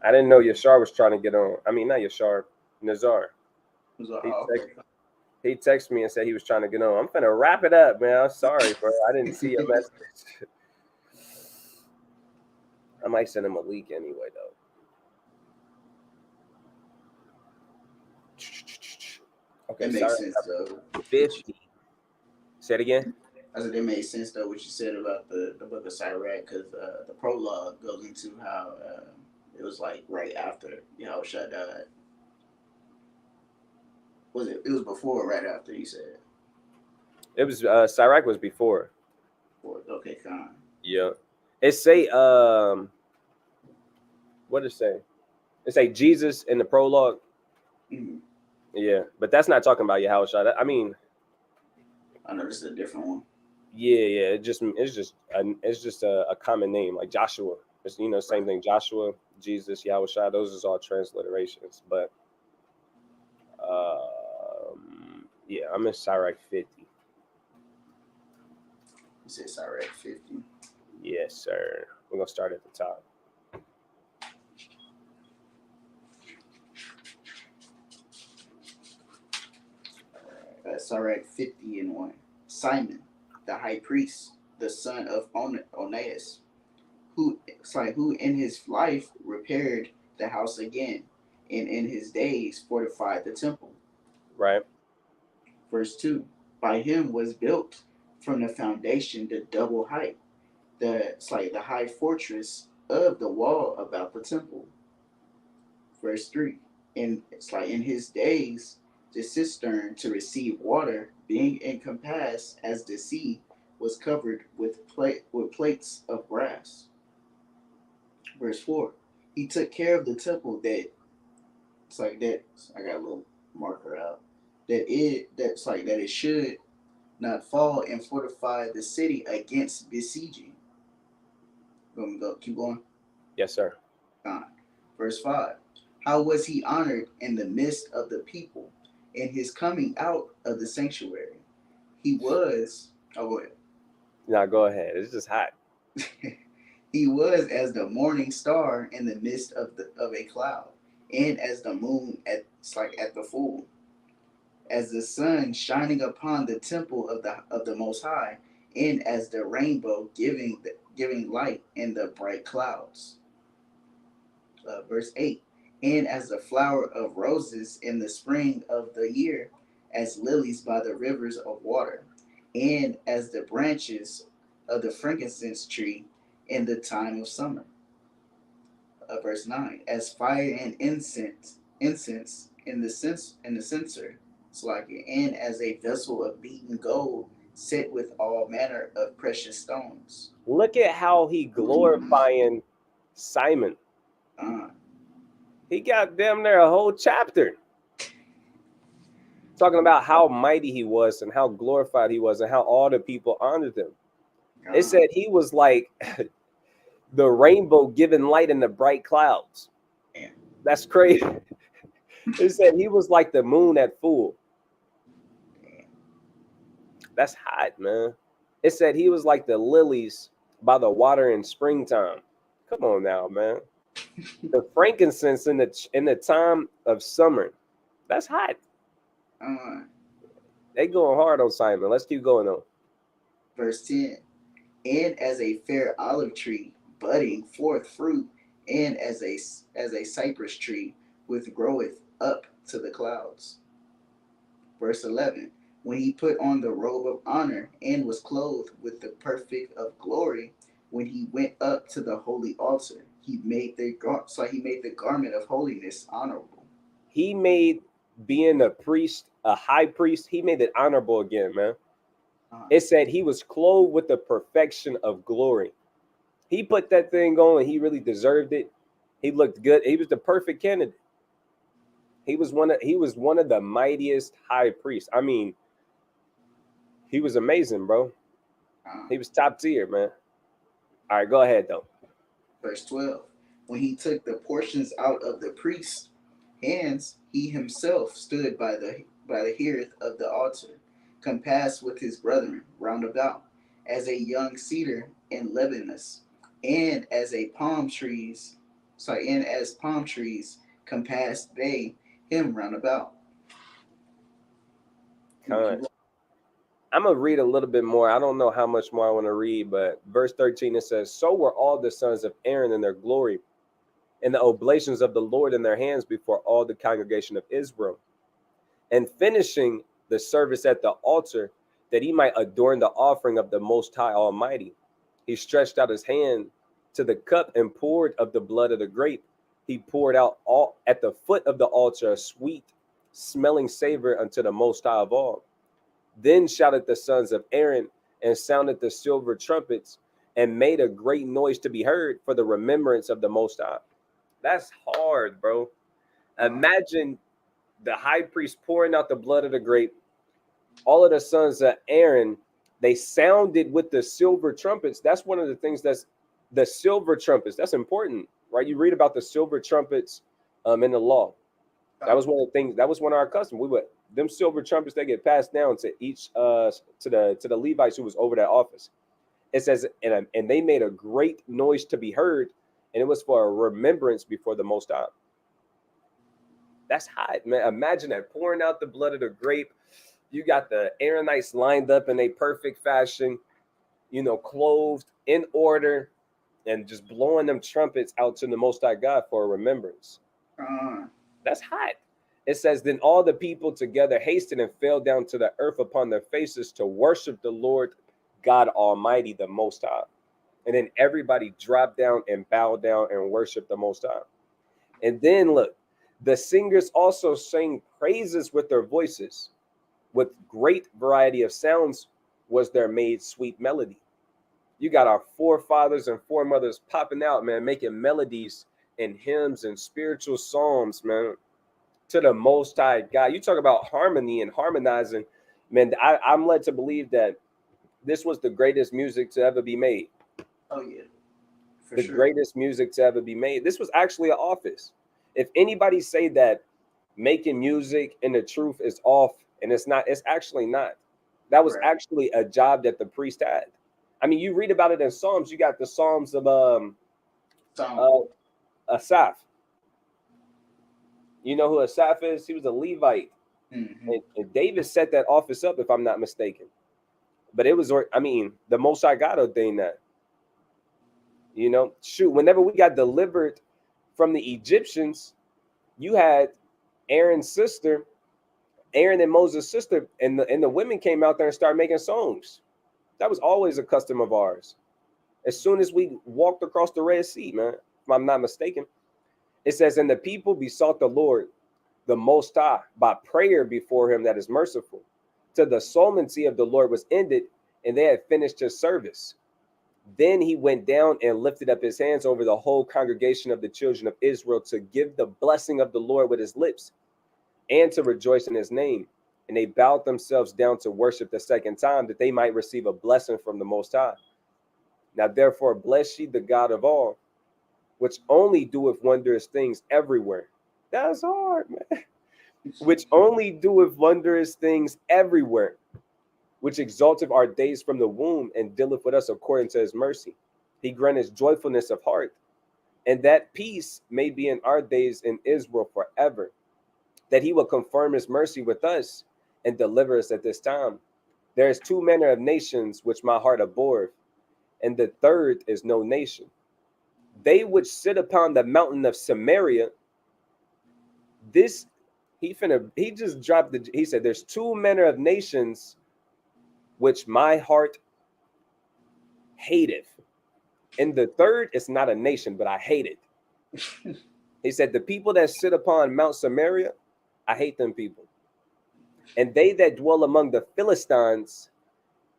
I didn't know Yashar was trying to get on. I mean, not Yashar, Nazar. He texted me and said he was trying to get on. I'm finna wrap it up, man. I'm sorry, bro. I didn't see your message. I might send him a leak anyway, though. Okay, it makes sense though. 50. Say it again. I said it made sense though what you said about the book of Sirach, because the prologue goes into how it was like right after Yahushua died. Was it? It was before or right after, you said? It was Sirach was before. Okay, con. Yeah. It say what did it say? It say Jesus in the prologue. Mm-hmm. Yeah, but that's not talking about Yahushua. I mean, I know this is a different one. Yeah. It's just a common name like Joshua. It's same thing. Joshua, Jesus, Yahushua. Those are all transliterations. But yeah, I'm in Sirach 50. You said Sirach 50. Yes, sir. We're gonna start at the top. Sirach 50:1. Simon, the high priest, the son of Oneas, who in his life repaired the house again, and in his days fortified the temple. Right. Verse 2. By him was built from the foundation the double height, the high fortress of the wall about the temple. Verse 3. In in his days the cistern to receive water, being encompassed as the sea, was covered with plates of brass. Verse 4. He took care of the temple that that. I got a little marker out. That it should not fall, and fortify the city against besieging. Keep going. Yes, sir. Verse 5. How was he honored in the midst of the people, in his coming out of the sanctuary? He was. Oh, go ahead. No, go ahead. It's just hot. He was as the morning star in the midst of a cloud, and as the moon at the full, as the sun shining upon the temple of the Most High, and as the rainbow giving light in the bright clouds. Verse 8, and as the flower of roses in the spring of the year, as lilies by the rivers of water, and as the branches of the frankincense tree in the time of summer. Verse 9, as fire and incense in the censer, Slakia, and as a vessel of beaten gold set with all manner of precious stones. Look at how he glorifying Simon. Uh, He got damn near a whole chapter talking about how mighty he was and how glorified he was and how all the people honored him. It said he was like the rainbow giving light in the bright clouds. Man. That's crazy. It said he was like the moon at full. That's hot, man. It said he was like the lilies by the water in springtime. Come on now, man. The frankincense in the time of summer. That's hot. They going hard on Simon. Let's keep going on. Verse 10, and as a fair olive tree budding forth fruit, and as a cypress tree which groweth up to the clouds. Verse 11, when he put on the robe of honor and was clothed with the perfect of glory, when he went up to the holy altar, he made the garment of holiness honorable. He made being a priest, a high priest, he made it honorable again, man. It said he was clothed with the perfection of glory. He put that thing on and he really deserved it. He looked good. He was the perfect candidate. He was one of the mightiest high priests. I mean, he was amazing, bro. He was top tier, man. All right, go ahead though. Verse 12, when he took the portions out of the priest's hands, he himself stood by the hearth of the altar, compassed with his brethren round about, as a young cedar in Lebanon, and as palm trees compassed they him round about. I'm going to read a little bit more. I don't know how much more I want to read, but verse 13, it says, so were all the sons of Aaron in their glory, and the oblations of the Lord in their hands before all the congregation of Israel. And finishing the service at the altar, that he might adorn the offering of the Most High Almighty, he stretched out his hand to the cup and poured of the blood of the grape. He poured out all at the foot of the altar a sweet smelling savor unto the Most High of all. Then shouted the sons of Aaron and sounded the silver trumpets and made a great noise to be heard for the remembrance of the Most High. That's hard, bro. Imagine the high priest pouring out the blood of the grape. All of the sons of Aaron, they sounded with the silver trumpets. That's one of the things that's the silver trumpets. That's important, right? You read about the silver trumpets in the law. That was one of the things. That was one of our customs. We would them silver trumpets that get passed down to each to the Levites who was over that office. It says, and they made a great noise to be heard, and it was for a remembrance before the Most High. That's hot, man. Imagine that, pouring out the blood of the grape. You got the Aaronites lined up in a perfect fashion, clothed in order, and just blowing them trumpets out to the Most High God for a remembrance. That's hot. It says, then all the people together hasted and fell down to the earth upon their faces to worship the Lord God Almighty, the Most High. And then everybody dropped down and bowed down and worshiped the Most High. And then look, the singers also sang praises with their voices. With great variety of sounds was there made sweet melody. You got our forefathers and foremothers popping out, man, making melodies and hymns and spiritual psalms, man, to the Most High God. You talk about harmony and harmonizing, man. I'm led to believe that this was the greatest music to ever be made. Oh yeah, the greatest music to ever be made. This was actually an office. If anybody say that making music and the truth is off, and it's not, it's actually not. That was actually a job that the priest had. I mean, you read about it in Psalms. You got the Psalms of Asaph. You know who Asaph is? He was a Levite. Mm-hmm. And David set that office up, if I'm not mistaken. But it was, I mean, the Most High God ordained that. You know, shoot, whenever we got delivered from the Egyptians, you had Aaron's sister, Aaron and Moses' sister, and the women came out there and started making songs. That was always a custom of ours. As soon as we walked across the Red Sea, man, if I'm not mistaken, it says, and the people besought the Lord, the Most High, by prayer before him that is merciful, till the solemnity of the Lord was ended, and they had finished his service. Then he went down and lifted up his hands over the whole congregation of the children of Israel to give the blessing of the Lord with his lips and to rejoice in his name. And they bowed themselves down to worship the second time, that they might receive a blessing from the Most High. Now therefore bless ye the God of all, which only doeth wondrous things everywhere. That's hard, man. Which only doeth wondrous things everywhere, which exalteth our days from the womb, and dealeth with us according to his mercy. He granteth joyfulness of heart, and that peace may be in our days in Israel forever, that he will confirm his mercy with us and deliver us at this time. There is two manner of nations which my heart abhorreth, and the third is no nation. They which sit upon the mountain of Samaria. This he just dropped he said there's two manner of nations which my heart hateth, and the third is not a nation, but I hate it. He said the people that sit upon Mount Samaria, I hate them people, and they that dwell among the Philistines,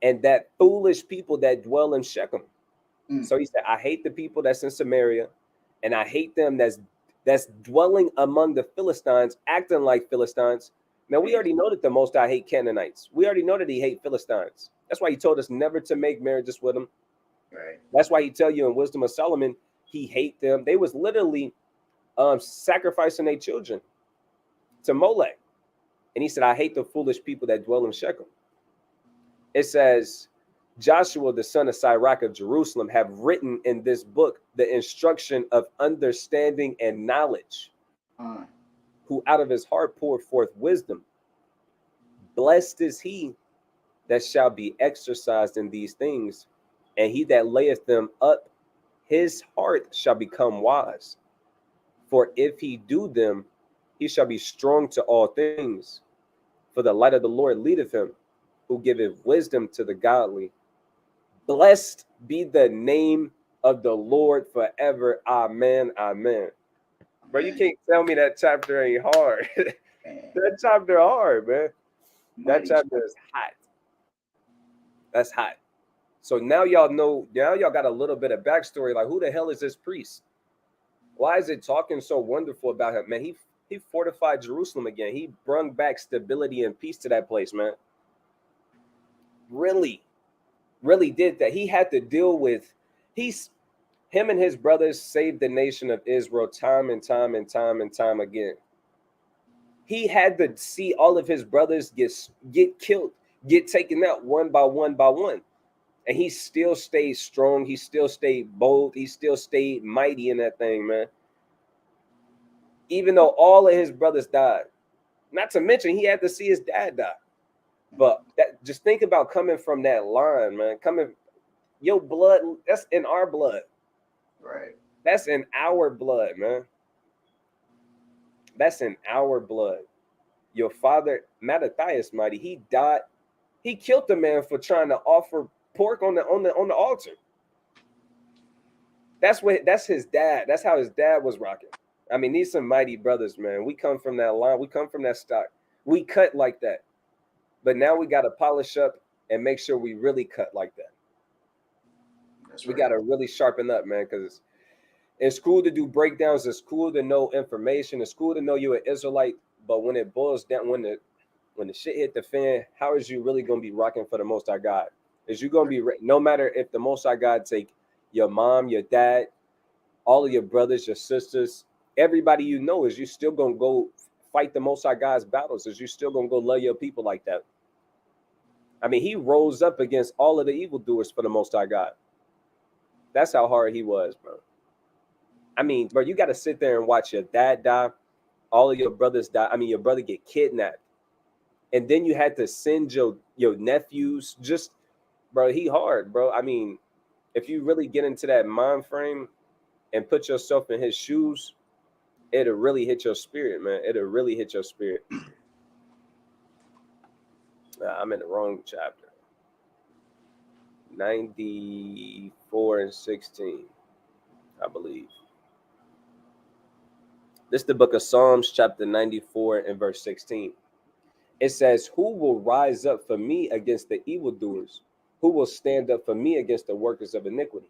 and that foolish people that dwell in Shechem. So he said, I hate the people that's in Samaria, and I hate them that's dwelling among the Philistines, acting like Philistines. Now, we already know that the Most High hate Canaanites. We already know that he hate Philistines. That's why he told us never to make marriages with them. Right. That's why he tell you in Wisdom of Solomon, he hate them. They was literally sacrificing their children to Molech. And he said, I hate the foolish people that dwell in Shechem. It says, Joshua, the son of Sirach of Jerusalem, have written in this book the instruction of understanding and knowledge, who out of his heart poured forth wisdom. Blessed is he that shall be exercised in these things, and he that layeth them up, his heart shall become wise. For if he do them, he shall be strong to all things. For the light of the Lord leadeth him, who giveth wisdom to the godly. Blessed be the name of the Lord forever. Amen. Amen. Bro, you can't tell me that chapter ain't hard. That chapter hard, man. That chapter is hot. That's hot. So now y'all know, now y'all got a little bit of backstory. Like, who the hell is this priest? Why is it talking so wonderful about him? Man, he fortified Jerusalem again. He brought back stability and peace to that place, man. Really did that. He had to deal with, him and his brothers saved the nation of Israel time and time and time and time again. He had to see all of his brothers get killed, get taken out one by one by one. And he still stayed strong. He still stayed bold. He still stayed mighty in that thing, man. Even though all of his brothers died. Not to mention he had to see his dad die. But that, just think about coming from that line, man. Your blood, that's in our blood. Right. That's in our blood, man. That's in our blood. Your father, Mattathias, mighty, he died. He killed the man for trying to offer pork on the altar. That's his dad. That's how his dad was rocking. I mean, these some mighty brothers, man. We come from that line. We come from that stock. We cut like that. But now we got to polish up and make sure we really cut like that. That's right. We got to really sharpen up, man, because it's cool to do breakdowns. It's cool to know information. It's cool to know you're an Israelite. But when it boils down, when the shit hit the fan, how is you really going to be rocking for the Most High God? Is you going to be, no matter if the Most High God take your mom, your dad, all of your brothers, your sisters, everybody you know, is you still going to go fight the Most High God's battles? Is you still going to go love your people like that? I mean, he rose up against all of the evildoers for the Most High God. That's how hard he was, bro. I mean, bro, you got to sit there and watch your dad die, all of your brothers die. I mean, your brother get kidnapped. And then you had to send your nephews. Just bro, he hard, bro. I mean, if you really get into that mind frame and put yourself in his shoes, it'll really hit your spirit, man. It'll really hit your spirit. I'm in the wrong chapter. 94 and 16, I believe. This is the book of Psalms, chapter 94 and verse 16. It says, who will rise up for me against the evildoers? Who will stand up for me against the workers of iniquity?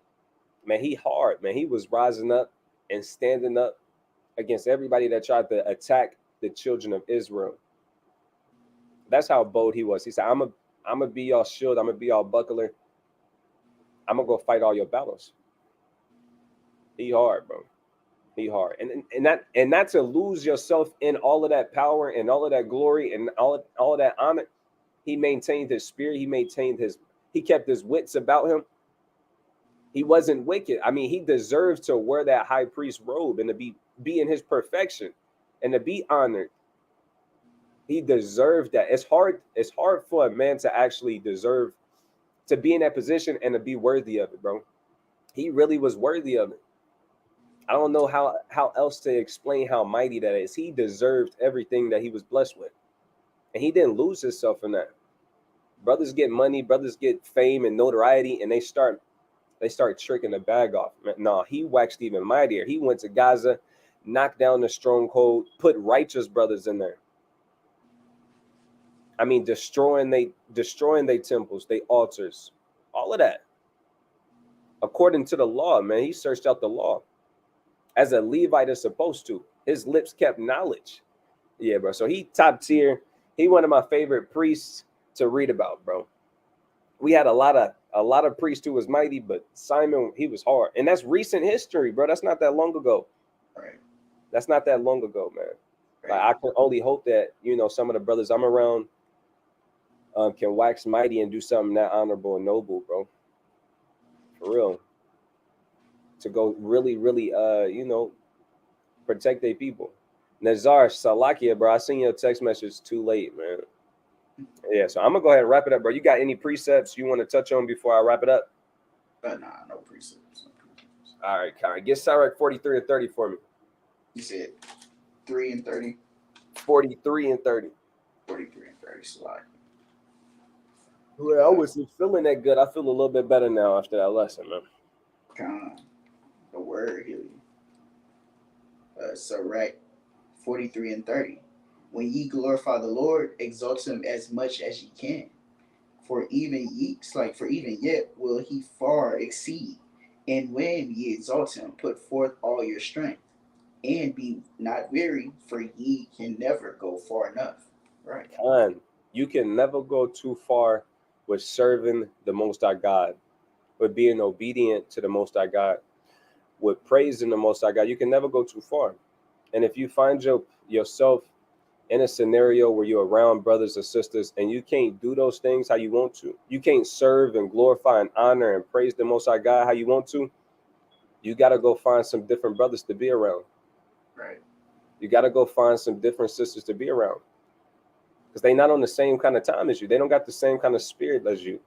Man, he hard, man. He was rising up and standing up against everybody that tried to attack the children of Israel. That's how bold he was. He said, I'm gonna be your shield. I'm gonna be your buckler. I'm gonna go fight all your battles. He hard, bro. He hard. And not to lose yourself in all of that power and all of that glory and all of that honor. He maintained his spirit. He kept his wits about him. He wasn't wicked. I mean, he deserves to wear that high priest robe and to be in his perfection and to be honored. He deserved that. It's hard for a man to actually deserve to be in that position and to be worthy of it, bro. He really was worthy of it. I don't know how else to explain how mighty that is. He deserved everything that he was blessed with. And he didn't lose himself in that. Brothers get money, brothers get fame and notoriety, and they start tricking the bag off. No, he waxed even mightier. He went to Gaza, knocked down the stronghold, put righteous brothers in there. I mean, destroying they temples, they altars, all of that. According to the law, man, he searched out the law. As a Levite is supposed to. His lips kept knowledge. Yeah, bro. So he top tier. He one of my favorite priests to read about, bro. We had a lot of priests who was mighty, but Simon, he was hard. And that's recent history, bro. That's not that long ago. Right. That's not that long ago, man. Right. Like, I can only hope that, some of the brothers I'm around can wax mighty and do something that honorable and noble, bro. For real. To go really, really, protect their people. Nazar, Salakia, bro. I seen your text message too late, man. Yeah, so I'm gonna go ahead and wrap it up, bro. You got any precepts you want to touch on before I wrap it up? Nah, no precepts. All right, Karen. Get Sirach 43 and 30 for me. You said 3 and 30? 43 and 30. 43 and 30, Salakia. Well, I wasn't feeling that good. I feel a little bit better now after that lesson, man. Kind of the word here. Sirach 43 and 30. When ye glorify the Lord, exalt him as much as ye can. For even yet will he far exceed. And when ye exalt him, put forth all your strength, and be not weary, for ye can never go far enough. Right. You can never go too far with serving the Most High God, with being obedient to the Most High God, with praising the Most High God. You can never go too far. And if you find yourself in a scenario where you're around brothers or sisters and you can't do those things how you want to, you can't serve and glorify and honor and praise the Most High God how you want to, you got to go find some different brothers to be around. Right. You got to go find some different sisters to be around, because they not on the same kind of time as you. They don't got the same kind of spirit as you.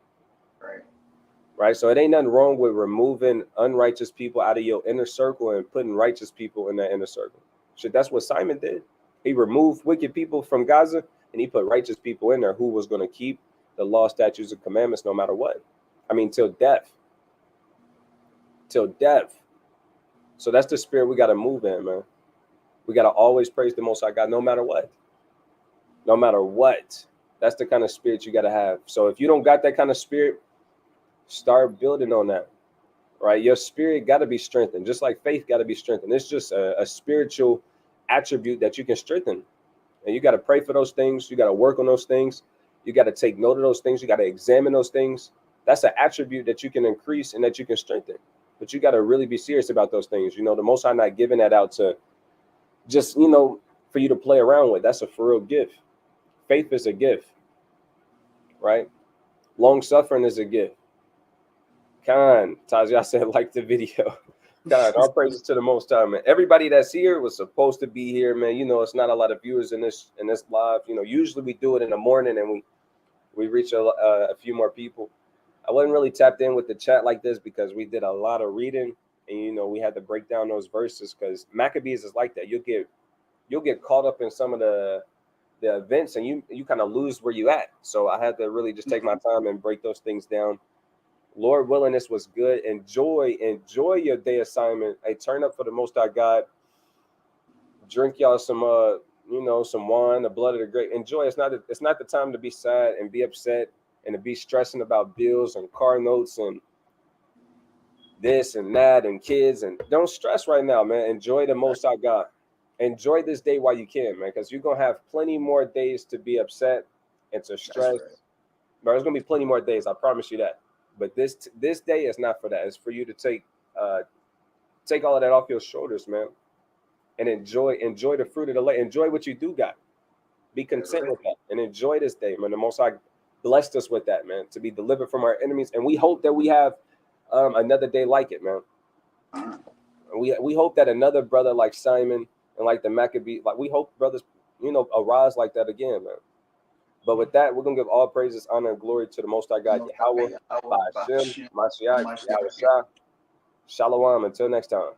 Right. So it ain't nothing wrong with removing unrighteous people out of your inner circle and putting righteous people in that inner circle. Shit, that's what Simon did. He removed wicked people from Gaza and he put righteous people in there who was going to keep the law, statutes, and commandments no matter what. I mean, till death. Till death. So that's the spirit we got to move in, man. We got to always praise the Most High God no matter what. No matter what. That's the kind of spirit you got to have. So if you don't got that kind of spirit, start building on that. Right? Your spirit got to be strengthened, just like faith got to be strengthened. It's just a spiritual attribute that you can strengthen. And you got to pray for those things. You got to work on those things. You got to take note of those things. You got to examine those things. That's an attribute that you can increase and that you can strengthen. But you got to really be serious about those things. The Most High not giving that out to just, for you to play around with. That's a for real gift. Faith is a gift, right? Long suffering is a gift. Khan, Taji, said, like the video. God, all praises to the Most High, man. Everybody that's here was supposed to be here, man. It's not a lot of viewers in this live. Usually we do it in the morning and we reach a few more people. I wasn't really tapped in with the chat like this because we did a lot of reading, and we had to break down those verses because Maccabees is like that. You'll get caught up in some of the events, and you kind of lose where you at. So I had to really just take my time and break those things down. Lord willing, this was good. Enjoy your day assignment. Hey, turn up for the Most High God. Drink y'all some some wine, the blood of the grape. Enjoy. It's not the time to be sad and be upset and to be stressing about bills and car notes and this and that and kids. And don't stress right now, man. Enjoy the Most High God. Enjoy this day while you can, man, because you're gonna have plenty more days to be upset and to stress. right. But there's gonna be plenty more days. I promise you that. But this day is not for that. It's for you to take all of that off your shoulders, man, and enjoy the fruit of the land. Enjoy what you do got. Be content with that and enjoy this day, man. The Most High blessed us with that, man, to be delivered from our enemies, and we hope that we have another day like it, man. We hope that another brother like Simon and like the Maccabee, like we hope brothers, arise like that again, man. But with that, we're gonna give all praises, honor, and glory to the Most High God, Yahweh, by Hashem, Mashiach, Yahweh Shah. Shalom. Until next time.